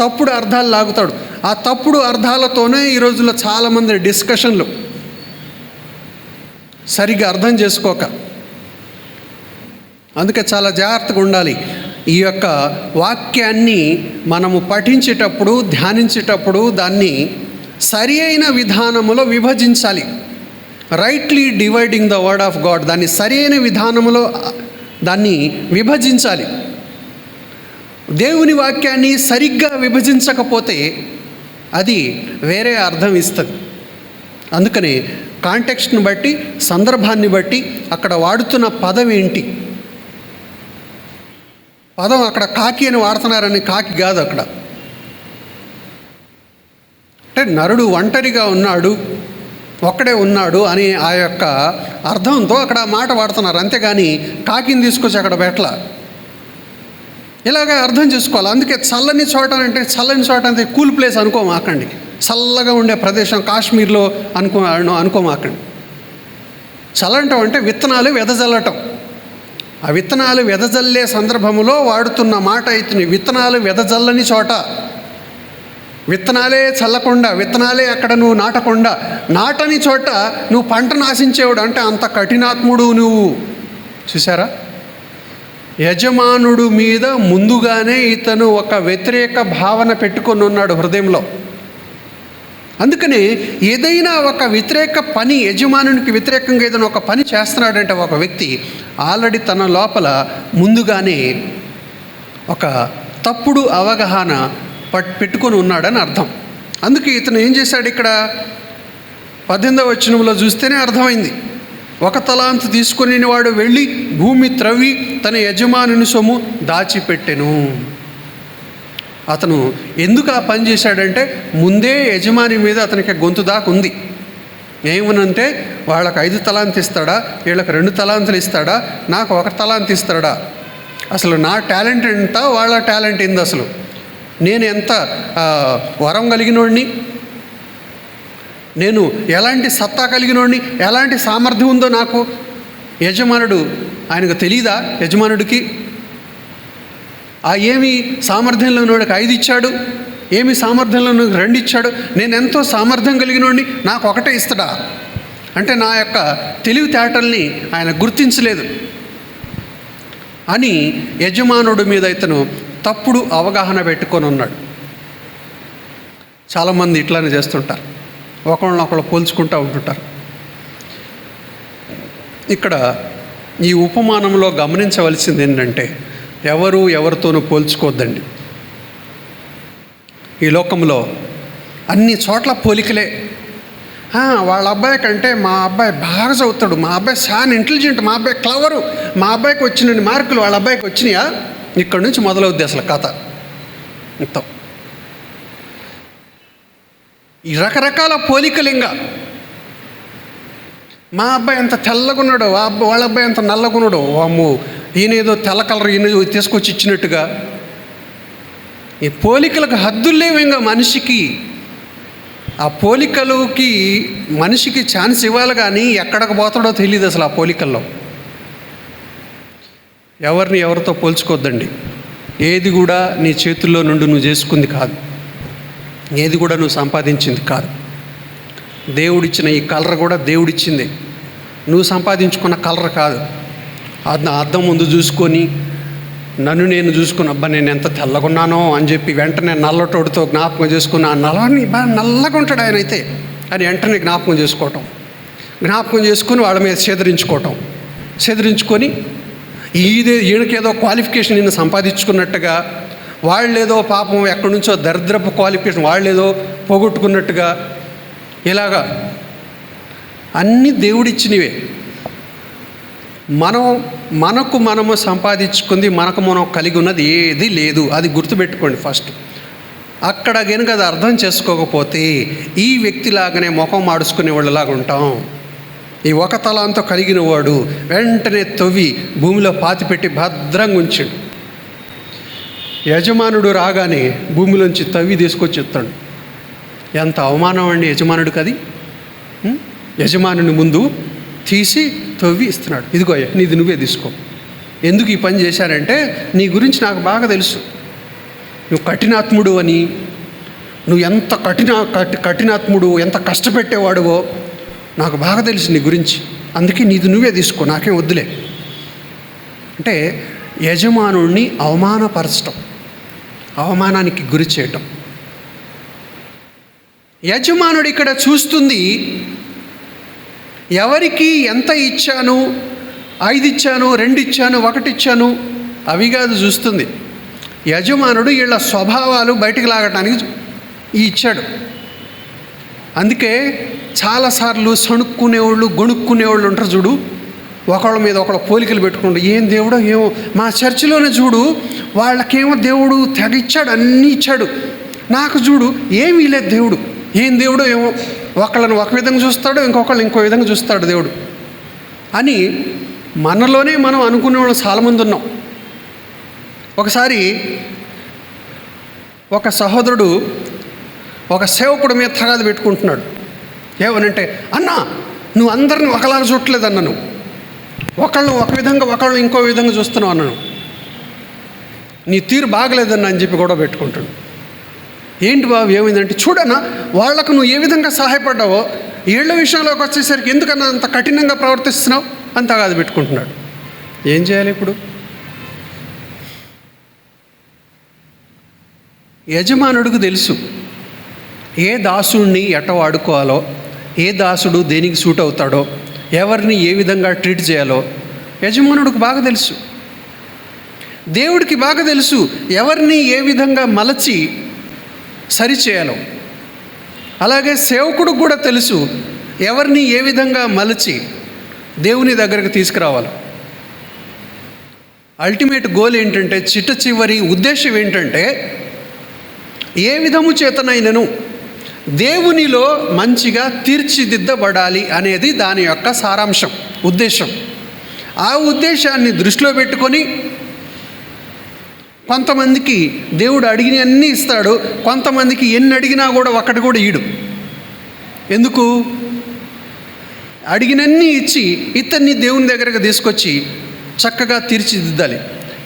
తప్పుడు అర్థాలు లాగుతాడు. ఆ తప్పుడు అర్థాలతోనే ఈ రోజుల్లో చాలామంది డిస్కషన్లు సరిగ్గా అర్థం చేసుకోక. అందుకే చాలా జాగ్రత్తగా ఉండాలి. ఈ యొక్క వాక్యాన్ని మనము పఠించేటప్పుడు, ధ్యానించేటప్పుడు దాన్ని సరి అయిన విధానములో విభజించాలి. Rightly dividing the word of God, దాన్ని సరి అయిన విధానములో దాన్ని విభజించాలి. దేవుని వాక్యాన్ని సరిగ్గా విభజించకపోతే అది వేరే అర్థం ఇస్తుంది. అందుకని కాంటెక్స్ట్ని బట్టి, సందర్భాన్ని బట్టి అక్కడ వాడుతున్న పదం ఏంటి, పదం అక్కడ కాకి అని వాడుతున్నారని కాకి కాదు అక్కడ. అంటే నరుడు ఒంటరిగా ఉన్నాడు, ఒక్కడే ఉన్నాడు అని ఆ యొక్క అర్థంతో అక్కడ మాట వాడుతున్నారు. అంతేగాని కాకిని తీసుకొచ్చి అక్కడ పెట్టల. ఇలాగ అర్థం చేసుకోవాలి. అందుకే చల్లని చోట అంటే చల్లని చోట అంటే కూల్ ప్లేస్ అనుకోమాకండి, చల్లగా ఉండే ప్రదేశం కాశ్మీర్లో అనుకోమాకండి. చల్లటం అంటే విత్తనాలు వెదజల్లటం. ఆ విత్తనాలు వెదజల్లే సందర్భంలో వాడుతున్న మాట అయితే విత్తనాలు వెదజల్లని చోట, విత్తనాలే చల్లకుండా, విత్తనాలే అక్కడ నువ్వు నాటకుండా, నాటని చోట నువ్వు పంటను ఆశించేవాడు అంటే అంత కఠినాత్ముడు నువ్వు. చూసారా, యజమానుడు మీద ముందుగానే ఇతను ఒక వ్యతిరేక భావన పెట్టుకొని ఉన్నాడు హృదయంలో. అందుకని ఏదైనా ఒక వ్యతిరేక పని, యజమానునికి వ్యతిరేకంగా ఏదైనా ఒక పని చేస్తున్నాడంటే ఒక వ్యక్తి ఆల్రెడీ తన లోపల ముందుగానే ఒక తప్పుడు అవగాహన పెట్టుకొని ఉన్నాడని అర్థం. అందుకే ఇతను ఏం చేశాడు, ఇక్కడ 18వ వచనంలో చూస్తేనే అర్థమైంది. ఒక తలాంతు తీసుకొని వాడు వెళ్ళి భూమి త్రవ్వి తన యజమానుని సొమ్ము దాచిపెట్టెను. అతను ఎందుకు ఆ పని చేశాడంటే ముందే యజమాని మీద అతనికి గొంతు దాకా ఉంది. ఏమనంటే వాళ్ళకి 5 తలాంతు ఇస్తాడా, వీళ్ళకి 2 తలాంతులు ఇస్తాడా, నాకు 1 తలాంతు ఇస్తాడా, అసలు నా టాలెంట్ ఎంత, వాళ్ళ టాలెంట్ ఏంది, అసలు నేను ఎంత వరం కలిగినోడిని, నేను ఎలాంటి సత్తా కలిగినోడిని, ఎలాంటి సామర్థ్యం ఉందో నాకు యజమానుడు ఆయనకు తెలీదా? యజమానుడికి ఏమి సామర్థ్యంలో ఉన్నోడికి 5 ఇచ్చాడు, ఏమి సామర్థ్యంలో 2 ఇచ్చాడు, నేను ఎంతో సామర్థ్యం కలిగినోడిని నాకు 1 ఇస్తాడా అంటే నా యొక్క తెలివితేటల్ని ఆయన గుర్తించలేదు అని యజమానుడి మీద ఇతను తప్పుడు అవగాహన పెట్టుకొని ఉన్నాడు. చాలామంది ఇట్లానే చేస్తుంటారు, ఒకళ్ళనొకళ్ళు పోల్చుకుంటూ ఉంటుంటారు. ఇక్కడ ఈ ఉపమానంలో గమనించవలసింది ఏంటంటే ఎవరు ఎవరితోనూ పోల్చుకోవద్దండి. ఈ లోకంలో అన్ని చోట్ల పోలికలే. వాళ్ళ అబ్బాయి కంటే మా అబ్బాయి బాగా చదువుతాడు, మా అబ్బాయి చాలా ఇంటెలిజెంట్, మా అబ్బాయి క్లవరు, మా అబ్బాయికి వచ్చిన మార్కులు వాళ్ళ అబ్బాయికి వచ్చినాయా, ఇక్కడ నుంచి మొదలవుద్ది అసలు కథ మొత్తం. ఈ రకరకాల పోలికలు. ఇంకా మా అబ్బాయి ఎంత తెల్లగున్నాడు, వాళ్ళ అబ్బాయి ఎంత నల్లగున్నాడు, అమ్మో ఈయనేదో తెల్ల కలర్ ఈయన తీసుకొచ్చి ఇచ్చినట్టుగా. ఈ పోలికలకు హద్దులు లేవు ఇంకా మనిషికి. ఆ పోలికలకి మనిషికి ఛాన్స్ ఇవ్వాలి, కానీ ఎక్కడికి పోతాడో తెలియదు అసలు ఆ పోలికల్లో. ఎవరిని ఎవరితో పోల్చుకోవద్దండి. ఏది కూడా నీ చేతుల్లో నుండి నువ్వు చేసుకుంది కాదు, ఏది కూడా నువ్వు సంపాదించింది కాదు. దేవుడిచ్చిన ఈ కలర్ కూడా దేవుడిచ్చిందే, నువ్వు సంపాదించుకున్న కలర్ కాదు. అద్దం ముందు చూసుకొని నన్ను నేను చూసుకుని అబ్బా నేను ఎంత తెల్లగున్నానో అని చెప్పి వెంటనే నల్లటోడితో జ్ఞాపకం చేసుకుని ఆ నల్లని బాగా నల్లగా ఉంటాడు ఆయన అయితే అని వెంటనే జ్ఞాపకం చేసుకొని వాళ్ళ మీద చెదిరించుకొని ఈయనకేదో క్వాలిఫికేషన్ ఈయన సంపాదించుకున్నట్టుగా, వాళ్ళేదో పాపం ఎక్కడి నుంచో దరిద్రపు క్వాలిఫికేషన్ వాళ్ళేదో పోగొట్టుకున్నట్టుగా, ఇలాగా అన్నీ దేవుడిచ్చినవే. మనము సంపాదించుకుంది, మనం కలిగి ఉన్నది ఏది లేదు. అది గుర్తుపెట్టుకోండి ఫస్ట్. అక్కడ కనుక అది అర్థం చేసుకోకపోతే ఈ వ్యక్తిలాగానే ముఖం మాడుచుకునే వాళ్ళలాగా ఉంటాం. ఈ ఒక తలాంతో కలిగిన వాడు వెంటనే తవ్వి భూమిలో పాతిపెట్టి భద్రంగా ఉంచాడు. యజమానుడు రాగానే భూమిలోంచి తవ్వి తీసుకొచ్చి ఎత్తాడు. ఎంత అవమానం అండి యజమానుడికి అది. యజమానుని ముందు తీసి తవ్వి ఇస్తున్నాడు. ఇదిగో నీది నువ్వే తీసుకో. ఎందుకు ఈ పని చేశానంటే నీ గురించి నాకు బాగా తెలుసు. నువ్వు కఠినాత్ముడు అని, నువ్వు ఎంత కఠినాత్ముడు, ఎంత కష్టపెట్టేవాడువో నాకు బాగా తెలుసు నీ గురించి. అందుకే నీది నువ్వే తీసుకో, నాకేం వద్దులే. అంటే యజమానుడిని అవమానపరచటం, అవమానానికి గురి చేయటం. యజమానుడు ఇక్కడ చూస్తుంది ఎవరికి ఎంత ఇచ్చాను, 5 ఇచ్చాను, 2 ఇచ్చాను, 1 ఇచ్చాను, అవి కాదు చూస్తుంది. యజమానుడు వీళ్ళ స్వభావాలు బయటికి లాగటానికి ఇచ్చాడు. అందుకే చాలాసార్లు సణుక్కునేవాళ్ళు, గొణుక్కునేవాళ్ళు ఉంటారు చూడు. ఒకళ్ళ మీద ఒకళ్ళ పోలికలు పెట్టుకుంటూ ఏం దేవుడో ఏమో. మా చర్చిలోనే చూడు, వాళ్ళకేమో దేవుడు తెగ ఇచ్చాడు, అన్నీ ఇచ్చాడు. నాకు చూడు ఏమీ లేదు దేవుడు, ఏం దేవుడో ఏమో. ఒకళ్ళని ఒక విధంగా చూస్తాడు, ఇంకొకళ్ళని ఇంకో విధంగా చూస్తాడు దేవుడు అని మనలోనే మనం అనుకునే వాళ్ళు చాలామంది ఉన్నాం. ఒకసారి ఒక సహోదరుడు ఒక సేవకుడి మీద తగాదు పెట్టుకుంటున్నాడు. ఏమనంటే, అన్నా నువ్వు అందరిని ఒకలాగా చూడలేదు అన్నాను, ఒకళ్ళని ఒక విధంగా ఒకళ్ళని ఇంకో విధంగా చూస్తున్నావు అన్నాను, నీ తీరు బాగలేదన్నా అని చెప్పి గొడవ పెట్టుకుంటాడు. ఏంటి బాబు ఏమైందంటే, చూడన్నా వాళ్లకు నువ్వు ఏ విధంగా సహాయపడ్డావో వీళ్ళ విషయంలోకి వచ్చేసరికి ఎందుకన్నా అంత కఠినంగా ప్రవర్తిస్తున్నావు అని తగాదు పెట్టుకుంటున్నాడు. ఏం చేయాలి ఇప్పుడు? యజమానుడికి తెలుసు ఏ దాసుడిని ఎట్ట వాడుకోవాలో, ఏ దాసుడు దేనికి సూట్ అవుతాడో, ఎవరిని ఏ విధంగా ట్రీట్ చేయాలో యజమానుడికి బాగా తెలుసు. దేవుడికి బాగా తెలుసు ఎవరిని ఏ విధంగా మలచి సరిచేయాలో. అలాగే సేవకుడికి కూడా తెలుసు ఎవరిని ఏ విధంగా మలచి దేవుని దగ్గరకు తీసుకురావాలి. అల్టిమేట్ గోల్ ఏంటంటే, చిట్ట చివరి ఉద్దేశం ఏంటంటే, ఏ విధము చేతనైనను దేవునిలో మంచిగా తీర్చిదిద్దబడాలి అనేది దాని యొక్క సారాంశం, ఉద్దేశం. ఆ ఉద్దేశాన్ని దృష్టిలో పెట్టుకొని కొంతమందికి దేవుడు అడిగిన అన్నీ ఇస్తాడు, కొంతమందికి ఎన్ని అడిగినా కూడా ఒక్కటి కూడా ఈడు. ఎందుకు? అడిగినన్నీ ఇచ్చి ఇతన్ని దేవుని దగ్గరకు తీసుకొచ్చి చక్కగా తీర్చిదిద్దాలి.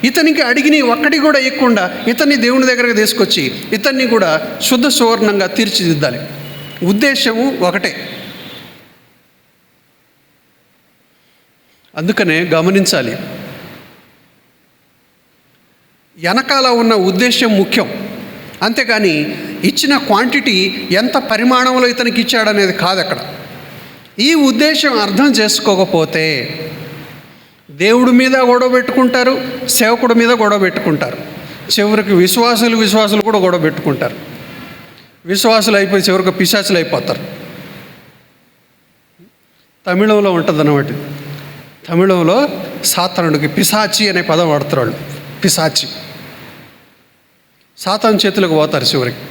ఇతనికి అడిగిన ఒక్కటి కూడా ఇవ్వకుండా ఇతన్ని దేవుని దగ్గరకు తీసుకొచ్చి ఇతన్ని కూడా శుద్ధ సువర్ణంగా తీర్చిదిద్దాలి. ఉద్దేశము ఒకటే. అందుకనే గమనించాలి, వెనకాల ఉన్న ఉద్దేశం ముఖ్యం. అంతేగాని ఇచ్చిన క్వాంటిటీ ఎంత పరిమాణంలో ఇతనికి ఇచ్చాడనేది కాదు అక్కడ. ఈ ఉద్దేశం అర్థం చేసుకోకపోతే దేవుడి మీద గొడవ పెట్టుకుంటారు, సేవకుడి మీద గొడవ పెట్టుకుంటారు, చివరికి విశ్వాసులు కూడా గొడవ పెట్టుకుంటారు. విశ్వాసులు అయిపోయి చివరికి పిశాచులు అయిపోతారు. తమిళంలో ఉంటుంది అన్నమాట. తమిళంలో సాతానుడికి పిశాచి అనే పదం వాడతారు వాళ్ళు. పిశాచి, సాతాను చేతులకు పోతారు చివరికి.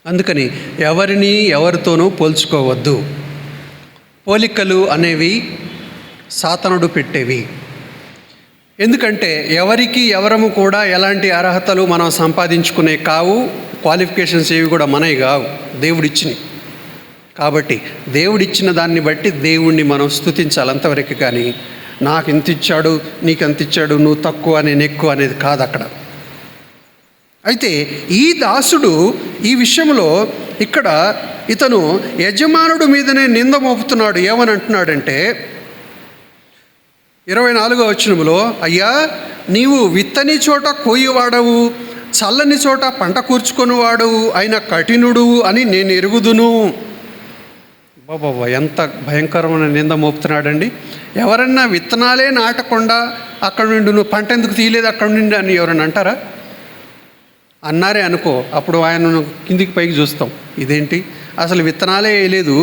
అందుకని ఎవరిని ఎవరితోనూ పోల్చుకోవద్దు. పోలికలు అనేవి సాతానుడు పెట్టేవి. ఎందుకంటే ఎవరికి ఎవరము కూడా ఎలాంటి అర్హతలు మనం సంపాదించుకునే కావు, క్వాలిఫికేషన్స్ ఏవి కూడా మనవి కావు, దేవుడిచ్చినవి. కాబట్టి దేవుడిచ్చిన దాన్ని బట్టి దేవుణ్ణి మనం స్తుతించాలి అంతవరకు. కానీ నాకు ఇంత ఇచ్చాడు, నీకు ఎంత ఇచ్చాడు, నువ్వు తక్కువ నేను ఎక్కువ అనేది కాదు అక్కడ. అయితే ఈ దాసుడు ఈ విషయంలో ఇక్కడ ఇతను యజమానుడి మీదనే నింద మోపుతున్నాడు. ఏమని అంటున్నాడంటే 24వ వచనంలో, అయ్యా నీవు విత్తని చోట కోయివాడవు, చల్లని చోట పంట కూర్చుకొనివాడు అయిన కఠినుడు అని నేను ఎరుగుదును. బాబా ఎంత భయంకరమైన నింద మోపుతున్నాడండి. ఎవరన్నా విత్తనాలే నాటకుండా అక్కడ నుండి నువ్వు పంట ఎందుకు తీయలేదు అక్కడ నుండి అని ఎవరన్నా అంటారా? అన్నారే అనుకో, అప్పుడు ఆయనను కిందికి పైకి చూస్తాం, ఇదేంటి అసలు విత్తనాలే వేయలేదు,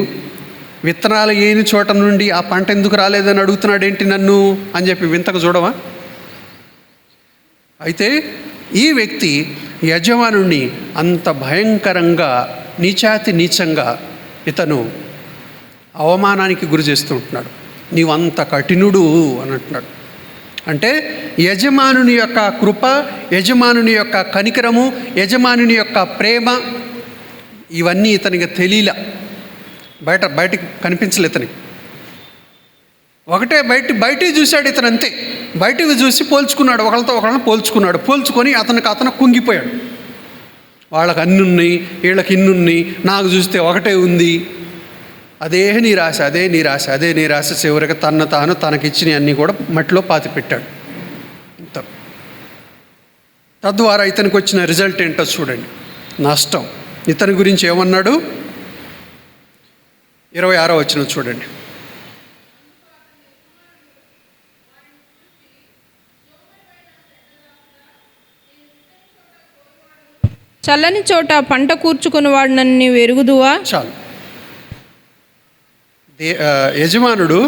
విత్తనాలు వేయని చోట నుండి ఆ పంట ఎందుకు రాలేదని అడుగుతున్నాడు ఏంటి నన్ను అని చెప్పి వింతకు చూడవా? అయితే ఈ వ్యక్తి యజమానుణ్ణి అంత భయంకరంగా నీచాతి నీచంగా ఇతను అవమానానికి గురి చేస్తూ ఉంటున్నాడు. నీవంత కఠినుడు అని అంటున్నాడు. అంటే యజమానుని యొక్క కృప, యజమానుని యొక్క కనికరము, యజమానుని యొక్క ప్రేమ ఇవన్నీ ఇతనికి తెలియలే, బయటికి కనిపించలే ఇతనికి. ఒకటే బయటికి చూశాడు ఇతను, అంతే. బయటికి చూసి పోల్చుకున్నాడు, ఒకళ్ళని పోల్చుకొని అతను కుంగిపోయాడు. వాళ్ళకి అన్ని ఉన్నాయి, వీళ్ళకి ఇన్ని ఉన్నాయి, నాకు చూస్తే ఒకటే ఉంది. అదే నిరాశ చివరికి తాను తనకిచ్చిన అన్నీ కూడా మట్టిలో పాతి పెట్టాడు. తద్వారా ఇతనికి వచ్చిన రిజల్ట్ ఏంటో చూడండి, నష్టం. ఇతని గురించి ఏమన్నాడు? 26వ వచనం చూడండి. చల్లని చోట పంట కూర్చుకునేవాడు నన్ను ఎరుగుదువా? చాలు. యజమానుడు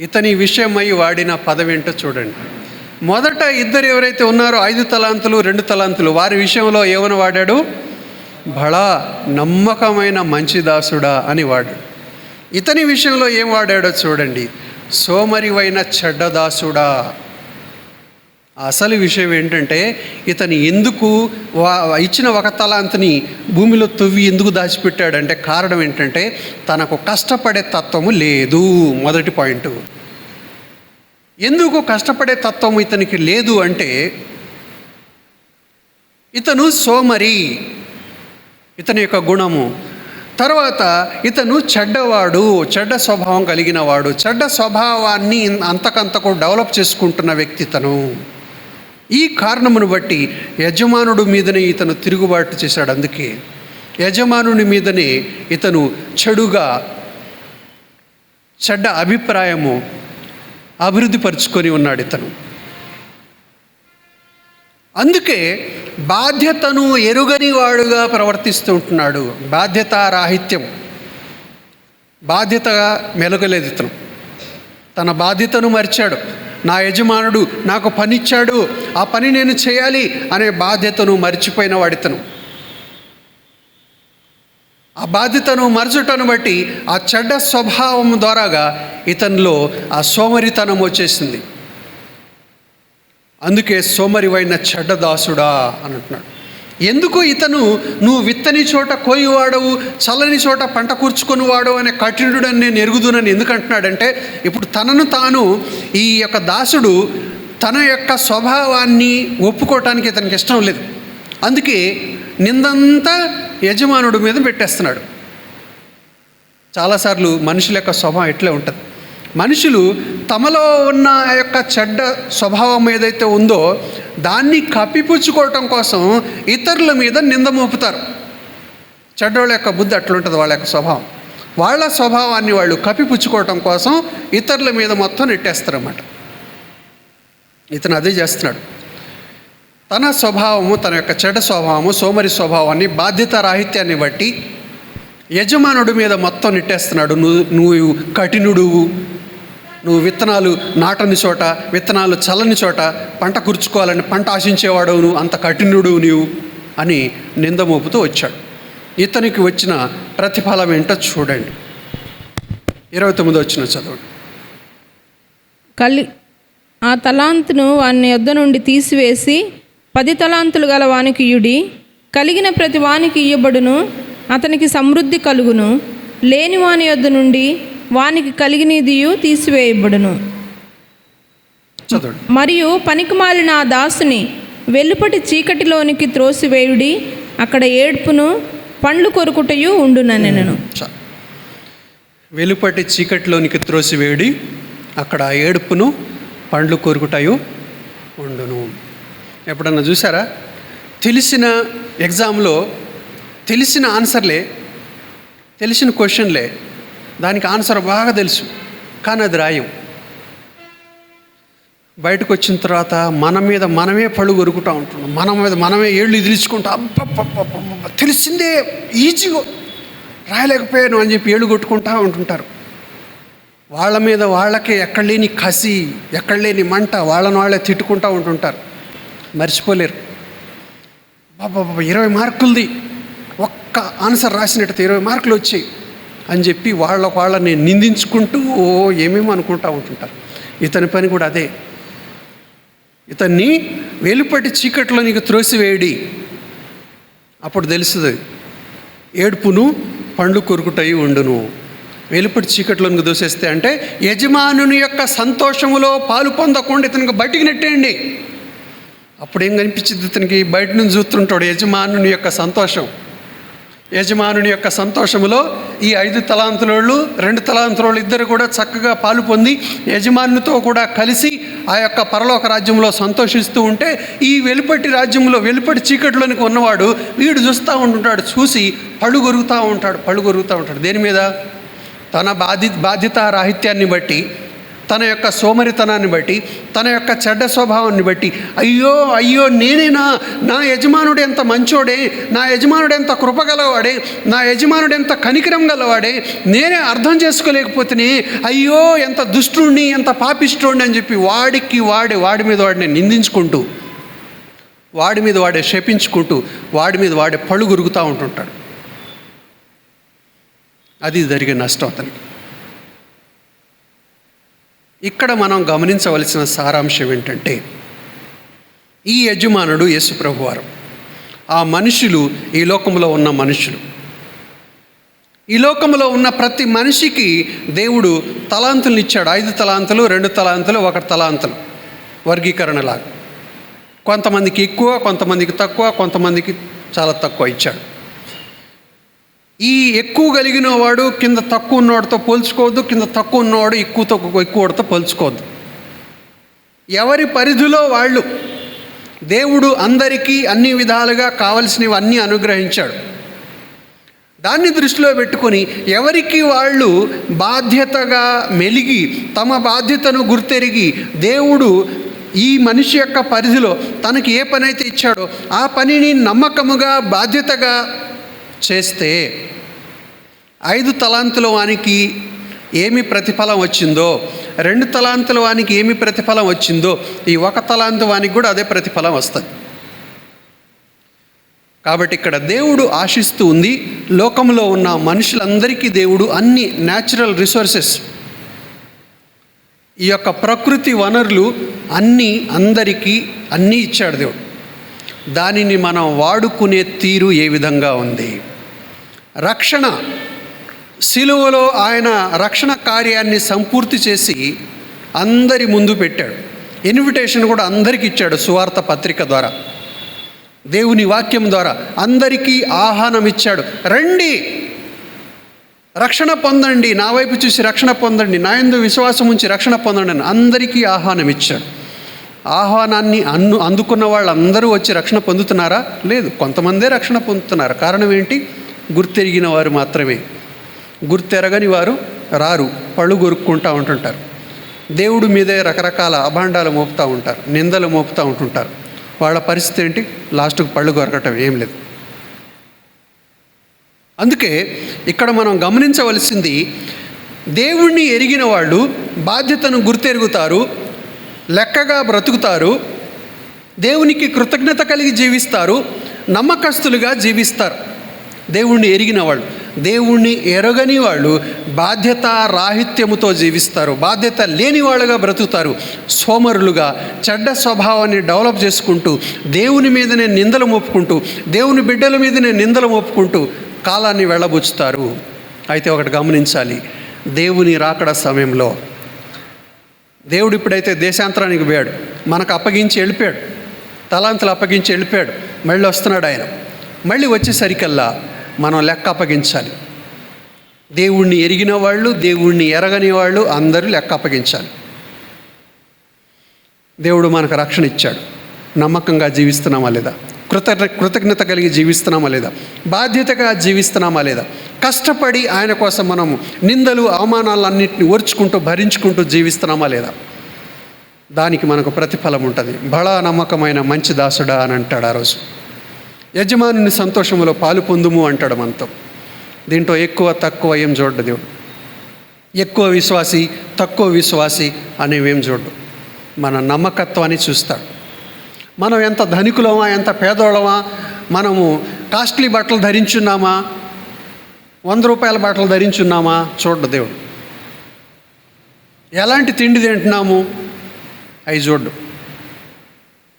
ఇతని విషయమై వాడిన పదం ఏంటో చూడండి. మొదట ఇద్దరు ఎవరైతే ఉన్నారో 5 తలాంతులు 2 తలాంతులు, వారి విషయంలో ఏమని వాడాడు? బడా నమ్మకమైన మంచి దాసుడా అని వాడాడు. ఇతని విషయంలో ఏం వాడాడో చూడండి, సోమరివైన చెడ్డదాసుడా. అసలు విషయం ఏంటంటే, ఇతను ఎందుకు ఇచ్చిన 1 తలాంతుని భూమిలో తవ్వి ఎందుకు దాచిపెట్టాడంటే కారణం ఏంటంటే, తనకు కష్టపడే తత్వము లేదు. మొదటి పాయింట్. ఎందుకు కష్టపడే తత్వము ఇతనికి లేదు అంటే, ఇతను సోమరి, ఇతని యొక్క గుణము. తర్వాత ఇతను చెడ్డవాడు, చెడ్డ స్వభావం కలిగిన వాడు. చెడ్డ స్వభావాన్ని అంతకంతకు డెవలప్ చేసుకుంటున్న వ్యక్తి ఇతను. ఈ కారణమును బట్టి యజమానుడి మీదనే ఇతను తిరుగుబాటు చేశాడు. అందుకే యజమానుని మీదనే ఇతను చెడ్డ అభిప్రాయము అభివృద్ధి పరుచుకొని ఉన్నాడు ఇతను. అందుకే బాధ్యతను ఎరుగని వాడుగా ప్రవర్తిస్తూ ఉంటున్నాడు. బాధ్యతారాహిత్యం, బాధ్యతగా మెలగలేదు ఇతను. తన బాధ్యతను మరిచాడు. నా యజమానుడు నాకు పనిచ్చాడు, ఆ పని నేను చేయాలి అనే బాధ్యతను మర్చిపోయిన వాడితను. ఆ బాధ్యతను మరచుటను బట్టి ఆ చెడ్డ స్వభావం ద్వారాగా ఇతనిలో ఆ సోమరితనం వచ్చేసింది. అందుకే సోమరివైన చెడ్డదాసుడా అని అంటున్నాడు. ఎందుకు ఇతను నువ్వు విత్తని చోట కోయివాడవు, చల్లని చోట పంట కూర్చుకొని వాడవు అనే కఠినుడని నేను ఎరుగుదునని ఎందుకు అంటున్నాడంటే, ఇప్పుడు తనను తాను ఈ యొక్క దాసుడు తన యొక్క స్వభావాన్ని ఒప్పుకోవటానికి ఇతనికి ఇష్టం లేదు. అందుకే నిందంతా యజమానుడి మీద పెట్టేస్తున్నాడు. చాలాసార్లు మనుషుల యొక్క స్వభావం ఎట్లే ఉంటుంది. మనుషులు తమలో ఉన్న ఆ యొక్క చెడ్డ స్వభావం ఏదైతే ఉందో దాన్ని కప్పిపుచ్చుకోవటం కోసం ఇతరుల మీద నింద మోపుతారు. చెడ్డోళ్ళ యొక్క బుద్ధి అట్లుంటుంది. వాళ్ళ యొక్క స్వభావం, వాళ్ళ స్వభావాన్ని వాళ్ళు కప్పిపుచ్చుకోవటం కోసం ఇతరుల మీద మొత్తం నెట్టేస్తారన్నమాట. ఇతను అదే చేస్తున్నాడు. తన స్వభావము, తన యొక్క చెడ్డ స్వభావము, సోమరి స్వభావాన్ని, బాధ్యతారాహిత్యాన్ని బట్టి యజమానుడి మీద మొత్తం నెట్టేస్తున్నాడు. నువ్వు కఠినుడువు, నువ్వు విత్తనాలు నాటని చోట, విత్తనాలు చల్లని చోట పంట కూర్చుకోవాలని పంట ఆశించేవాడవు, నువ్వు అంత కఠినుడు నీవు అని నింద మోపుతూ వచ్చాడు. ఇతనికి వచ్చిన ప్రతిఫలం ఏంటో చూడండి. 29వ వచనం చదవండి. ఆ తలాంతును వాని యొద్ద నుండి తీసివేసి 10 తలాంతులు గల వానికి ఇయుడి, కలిగిన ప్రతి వానికి ఇయ్యబడును, అతనికి సమృద్ధి కలుగును. లేని వాని యొద్ద నుండి వానికి కలిగినదియు తీసివేయబడును. మరియు పనికిమాలిన ఆ దాసుని వెలుపటి చీకటిలోనికి త్రోసివేయుడి, అక్కడ ఏడ్పును పండ్లు కొరుకుటయు ఉండుననెను. వెలుపటి చీకటిలోనికి త్రోసివేయుడి, అక్కడ ఏడుపును పండ్లు కొరుకుటయు ఉండును. ఎప్పుడన్నా చూసారా? తెలిసిన ఎగ్జామ్లో తెలిసిన ఆన్సర్లే, తెలిసిన క్వశ్చన్లే, దానికి ఆన్సర్ బాగా తెలుసు, కానీ అది రాయం. బయటకు వచ్చిన తర్వాత మన మీద మనమే పళ్ళు కొరుకుతూ ఉంటున్నాం, మన మీద మనమే ఏళ్ళు ఇదిలించుకుంటా, అబ్బబ్బబ్బబ్బ తెలిసిందే ఈజీగా రాయలేకపోయాను అని చెప్పి ఏళ్ళు కొట్టుకుంటూ ఉంటుంటారు. వాళ్ళ మీద వాళ్ళకే ఎక్కడ లేని కసి, ఎక్కడ లేని మంట, వాళ్ళని వాళ్ళే తిట్టుకుంటూ ఉంటుంటారు. మర్చిపోలేరు. బాబా 20 మార్కులది ఒక్క ఆన్సర్ రాసినట్టు 20 మార్కులు వచ్చాయి. అని చెప్పి వాళ్ళని నిందించుకుంటూ ఏమేమో అనుకుంటూ ఉంటుంటారు. ఇతని పని కూడా అదే. ఇతన్ని వెలుపటి చీకట్లో నీకు త్రోసివేయడి, అప్పుడు తెలుస్తుంది ఏడుపును పండ్లు కొరుకుటై ఉండును. వెలుపటి చీకట్లోనికి దూసేస్తే అంటే యజమానుని యొక్క సంతోషములో పాలు పొందకుండా ఇతనికి బయటికి నెట్టేయండి. అప్పుడేం కనిపించింది? ఇతనికి బయట నుంచి చూస్తుంటాడు యజమానుని యొక్క సంతోషం. యజమానుని యొక్క సంతోషములో ఈ 5 తలాంతులోళ్ళు 2 తలాంతులోళ్ళు ఇద్దరు కూడా చక్కగా పాలు పొంది యజమానునితో కూడా కలిసి ఆ యొక్క పరలోక రాజ్యంలో సంతోషిస్తూ ఉంటే, ఈ వెలుపటి రాజ్యంలో వెలుపటి చీకటిలోనికి ఉన్నవాడు వీడు చూస్తూ ఉంటుంటాడు. చూసి పళ్ళు కొరుకుతూ ఉంటాడు. దేని మీద? తన బాధ్యత రాహిత్యాన్ని బట్టి, తన యొక్క సోమరితనాన్ని బట్టి, తన యొక్క చెడ్డ స్వభావాన్ని బట్టి, అయ్యో నేనేనా, నా యజమానుడు ఎంత మంచోడే, నా యజమానుడు ఎంత కృపగలవాడే, నా యజమానుడు ఎంత కనికరం గలవాడే, నేనే అర్థం చేసుకోలేకపోతేనే, అయ్యో ఎంత దుష్టుణ్ణి, ఎంత పాపిష్టుణ్ణి అని చెప్పి వాడి మీద వాడిని నిందించుకుంటూ, వాడి మీద వాడే శపించుకుంటూ, వాడి మీద వాడే పళ్ళు గురుగుతూ ఉంటుంటాడు. అది జరిగే నష్టం అతనికి. ఇక్కడ మనం గమనించవలసిన సారాంశం ఏంటంటే, ఈ యజమానుడు యేసు ప్రభువారు, ఆ మనుషులు ఈ లోకంలో ఉన్న మనుషులు. ఈ లోకంలో ఉన్న ప్రతి మనిషికి దేవుడు తలాంతులను ఇచ్చాడు. 5 తలాంతులు, 2 తలాంతులు, 1 తలాంతులు వర్గీకరణలాగా. కొంతమందికి ఎక్కువ, కొంతమందికి తక్కువ, కొంతమందికి చాలా తక్కువ ఇచ్చాడు. ఈ ఎక్కువ కలిగిన వాడు కింద తక్కువ ఉన్నవాడితో పోల్చుకోవద్దు, కింద తక్కువ ఉన్నవాడు ఎక్కువవాడితో పోల్చుకోవద్దు. ఎవరి పరిధిలో వాళ్ళు. దేవుడు అందరికీ అన్ని విధాలుగా కావలసినవి అన్నీ అనుగ్రహించాడు. దాన్ని దృష్టిలో పెట్టుకొని ఎవరికి వాళ్ళు బాధ్యతగా మెలిగి తమ బాధ్యతను గుర్తెరిగి, దేవుడు ఈ మనిషి యొక్క పరిధిలో తనకి ఏ పని అయితే ఇచ్చాడో ఆ పనిని నమ్మకముగా బాధ్యతగా చేస్తే, 5 తలాంతుల వానికి ఏమి ప్రతిఫలం వచ్చిందో, 2 తలాంతుల వానికి ఏమి ప్రతిఫలం వచ్చిందో, ఈ 1 తలాంతు వానికి కూడా అదే ప్రతిఫలం వస్తుంది. కాబట్టి ఇక్కడ దేవుడు ఆశిస్తూ ఉంది, లోకంలో ఉన్న మనుషులందరికీ దేవుడు అన్ని న్యాచురల్ రిసోర్సెస్, ఈ యొక్క ప్రకృతి వనరులు అందరికీ అన్నీ ఇచ్చాడు దేవుడు. దానిని మనం వాడుకునే తీరు ఏ విధంగా ఉంది? రక్షణ, సిలువలో ఆయన రక్షణ కార్యాన్ని సంపూర్తి చేసి అందరి ముందు పెట్టాడు. ఇన్విటేషన్ కూడా అందరికీ ఇచ్చాడు. సువార్త పత్రిక ద్వారా, దేవుని వాక్యం ద్వారా అందరికీ ఆహ్వానం ఇచ్చాడు. రండి, రక్షణ పొందండి, నా వైపు చూసి రక్షణ పొందండి, నా యందు విశ్వాసం ఉంచి రక్షణ పొందండి అని అందరికీ ఆహ్వానం ఇచ్చాడు. ఆహ్వానాన్ని అందుకున్న వాళ్ళందరూ వచ్చి రక్షణ పొందుతున్నారా? లేదు, కొంతమందే రక్షణ పొందుతున్నారు. కారణం ఏంటి? గుర్తెరిగిన వారు మాత్రమే. గుర్తెరగని వారు రారు, పళ్ళు కొరుక్కుంటూ ఉంటుంటారు. దేవుడి మీదే రకరకాల అభాండాలు మోపుతూ ఉంటారు, నిందలు మోపుతూ ఉంటుంటారు. వాళ్ళ పరిస్థితి ఏంటి? లాస్ట్కు పళ్ళు కొరకటం, ఏం లేదు. అందుకే ఇక్కడ మనం గమనించవలసింది, దేవుణ్ణి ఎరిగిన వాళ్ళు బాధ్యతను గుర్తెరుగుతారు, లెక్కగా బ్రతుకుతారు, దేవునికి కృతజ్ఞత కలిగి జీవిస్తారు, నమ్మకస్తులుగా జీవిస్తారు. దేవుణ్ణి ఎరిగిన వాళ్ళు. దేవుణ్ణి ఎరగని వాళ్ళు బాధ్యత రాహిత్యముతో జీవిస్తారు, బాధ్యత లేని వాళ్ళుగా బ్రతుకుతారు. సోమరులుగా చెడ్డ స్వభావాన్ని డెవలప్ చేసుకుంటూ, దేవుని మీదనే నిందలు మోపుకుంటూ, దేవుని బిడ్డల మీదనే నిందలు మోపుకుంటూ కాలాన్ని వెళ్ళబుచ్చుతారు. అయితే ఒకటి గమనించాలి, దేవుని రాకడ సమయంలో దేవుడు ఇప్పుడైతే దేశాంతరానికి పోయాడు, మనకు అప్పగించి వెళ్ళిపోయాడు, తలాంతులు అప్పగించి వెళ్ళిపోయాడు. మళ్ళీ వస్తున్నాడు ఆయన. మళ్ళీ వచ్చేసరికల్లా మనం లెక్క అప్పగించాలి. దేవుణ్ణి ఎరిగిన వాళ్ళు, దేవుణ్ణి ఎరగని వాళ్ళు అందరూ లెక్క అప్పగించాలి. దేవుడు మనకు రక్షణ ఇచ్చాడు, నమ్మకంగా జీవిస్తున్నామా లేదా? కృతజ్ఞత కలిగి జీవిస్తున్నామా లేదా? బాధ్యతగా జీవిస్తున్నామా లేదా? కష్టపడి ఆయన కోసం మనము నిందలు అవమానాలన్నింటినీ ఓర్చుకుంటూ భరించుకుంటూ జీవిస్తున్నామా లేదా? దానికి మనకు ప్రతిఫలం ఉంటుంది. బడా నమ్మకమైన మంచి దాసుడా అని అంటాడు ఆ రోజు. యజమానుని సంతోషంలో పాలు పొందుము అంటాడు మనతో. దీంట్లో ఎక్కువ తక్కువ ఏం చూడ్డు దేవుడు. ఎక్కువ విశ్వాసి తక్కువ విశ్వాసి అనేవేం చూడ్డు. మన నమ్మకత్వాన్ని చూస్తాడు. మనం ఎంత ధనికులమా, ఎంత పేదోళమా, మనము కాస్ట్లీ బట్టలు ధరించున్నామా, రూపాయల బట్టలు ధరించున్నామా చూడ్డు దేవుడు. ఎలాంటి తిండి తింటున్నాము అవి చూడ్డు.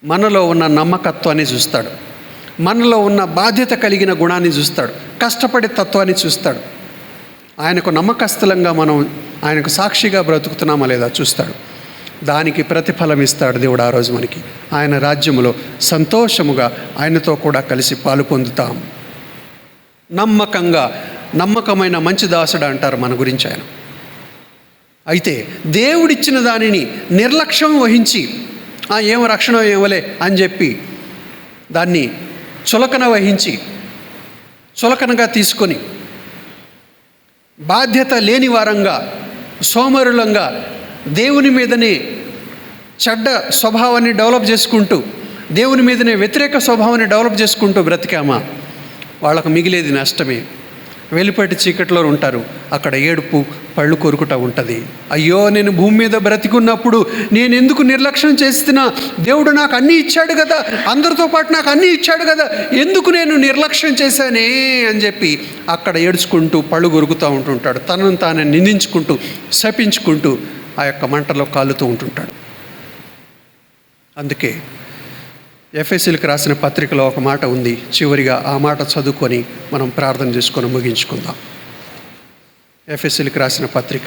మనలో ఉన్న నమ్మకత్వాన్ని చూస్తాడు, మనలో ఉన్న బాధ్యత కలిగిన గుణాన్ని చూస్తాడు, కష్టపడే తత్వాన్ని చూస్తాడు. ఆయనకు నమ్మకస్తులంగా మనం ఆయనకు సాక్షిగా బ్రతుకుతున్నామా లేదా చూస్తాడు. దానికి ప్రతిఫలం ఇస్తాడు దేవుడు ఆ రోజు మనకి. ఆయన రాజ్యములో సంతోషముగా ఆయనతో కూడా కలిసి పాలు పొందుతాం. నమ్మకమైన మంచి దాసుడు అంటారు మన గురించి ఆయన. అయితే దేవుడిచ్చిన దానిని నిర్లక్ష్యం వహించి ఏం రక్షణ ఏమలే అని చెప్పి దాన్ని చులకనగా తీసుకొని బాధ్యత లేని వారంగా, సోమరులంగా, దేవుని మీదనే చెడ్డ స్వభావాన్ని డెవలప్ చేసుకుంటూ, దేవుని మీదనే వ్యతిరేక స్వభావాన్ని డెవలప్ చేసుకుంటూ బ్రతికామా, వాళ్ళకు మిగిలేది నష్టమే. వెలుపటి చీకట్లో ఉంటారు, అక్కడ ఏడుపు, పళ్ళు కొరుకుట ఉంటుంది. అయ్యో, నేను భూమి మీద బ్రతికున్నప్పుడు నేను ఎందుకు నిర్లక్ష్యం చేస్తున్నా? దేవుడు నాకు అన్నీ ఇచ్చాడు కదా, అందరితో పాటు నాకు అన్నీ ఇచ్చాడు కదా, ఎందుకు నేను నిర్లక్ష్యం చేశానే అని చెప్పి అక్కడ ఏడ్చుకుంటూ పళ్ళు కొరుకుతూ ఉంటుంటాడు. తనను తాను నిందించుకుంటూ, శపించుకుంటూ ఆ యొక్క మంటలో కాలుతూ ఉంటుంటాడు. అందుకే ఎఫెసీలకు రాసిన పత్రికలో ఒక మాట ఉంది. చివరిగా ఆ మాట చదువుకొని మనం ప్రార్థన చేసుకొని ముగించుకుందాం. ఎఫెసీలకు రాసిన పత్రిక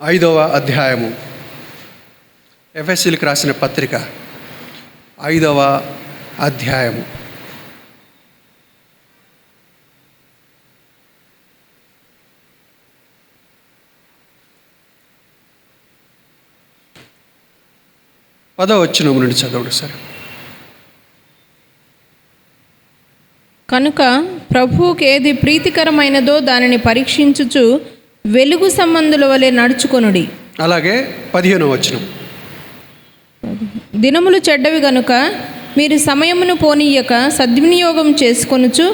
5వ అధ్యాయము. ఎఫెసీలకు రాసిన పత్రిక 5వ అధ్యాయము. వచనం నుండి చదవండి సార్. కనుక ప్రభువుకి ఏది ప్రీతికరమైనదో దానిని పరీక్షించుచు వెలుగు సంబంధుల వలె నడుచుకొనుడి. అలాగే 15వ వచనం. దినములు చెడ్డవి గనుక మీరు సమయమును పోనీయక సద్వినియోగం చేసుకొనుచు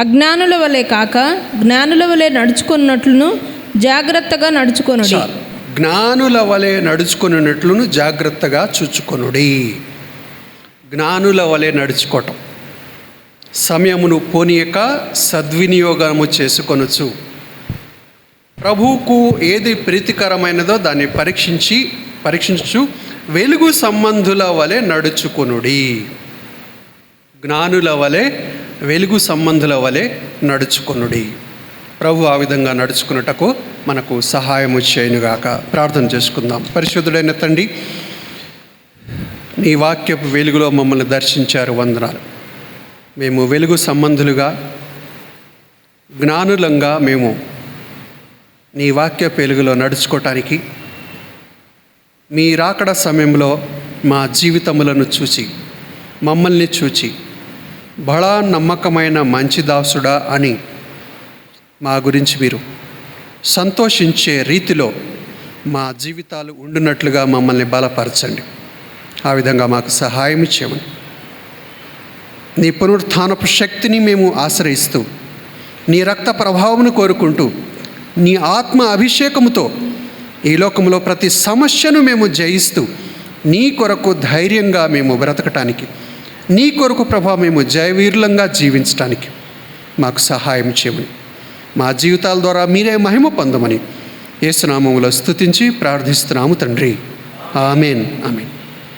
అజ్ఞానుల వలె కాక జ్ఞానుల వలె నడుచుకున్నట్లును జాగ్రత్తగా నడుచుకొనుడి. జ్ఞానుల వలె నడుచుకున్నట్లును జాగ్రత్తగా చూచుకొనుడి. జ్ఞానుల వలె నడుచుకోవటం, సమయమును పోనీయక సద్వినియోగము చేసుకొనొచ్చు. ప్రభువుకు ఏది ప్రీతికరమైనదో దాన్ని పరీక్షించు వెలుగు సంబంధుల వలె నడుచుకొనుడి. జ్ఞానుల వలె, వెలుగు సంబంధుల వలె నడుచుకొనుడి. ప్రభు ఆ విధంగా నడుచుకున్నటకు మనకు సహాయము చేయనుగాక. ప్రార్థన చేసుకుందాం. పరిశుద్ధుడైన తండ్రి, నీ వాక్యపు వెలుగులో మమ్మల్ని దర్శించారు, వందనాలు. మేము వెలుగు సంబంధులుగా, జ్ఞానులంగా మేము నీ వాక్యపు వెలుగులో నడుచుకోవటానికి, మీ రాకడ సమయంలో మా జీవితములను చూచి, మమ్మల్ని చూచి, బడా నమ్మకమైన మంచి దాసుడా అని మా గురించి మీరు సంతోషించే రీతిలో మా జీవితాలు ఉండునట్లుగా మమ్మల్ని బలపరచండి. ఆ విధంగా మాకు సహాయం చేయమని, నీ పునరుత్థానపు శక్తిని మేము ఆశ్రయిస్తూ, నీ రక్త ప్రభావమును కోరుకుంటూ, నీ ఆత్మ అభిషేకముతో ఈ లోకంలో ప్రతి సమస్యను మేము జయిస్తూ, నీ కొరకు ధైర్యంగా మేము బ్రతకటానికి, నీ కొరకు ప్రభావం మేము జయవీరులంగా జీవించటానికి మాకు సహాయం చేయమని, మా జీవితాల ద్వారా మీరే మహిమ పొందమని యేసు నామములో స్తుతించి ప్రార్థిస్తున్నాము తండ్రి. ఆమేన్, ఆమేన్.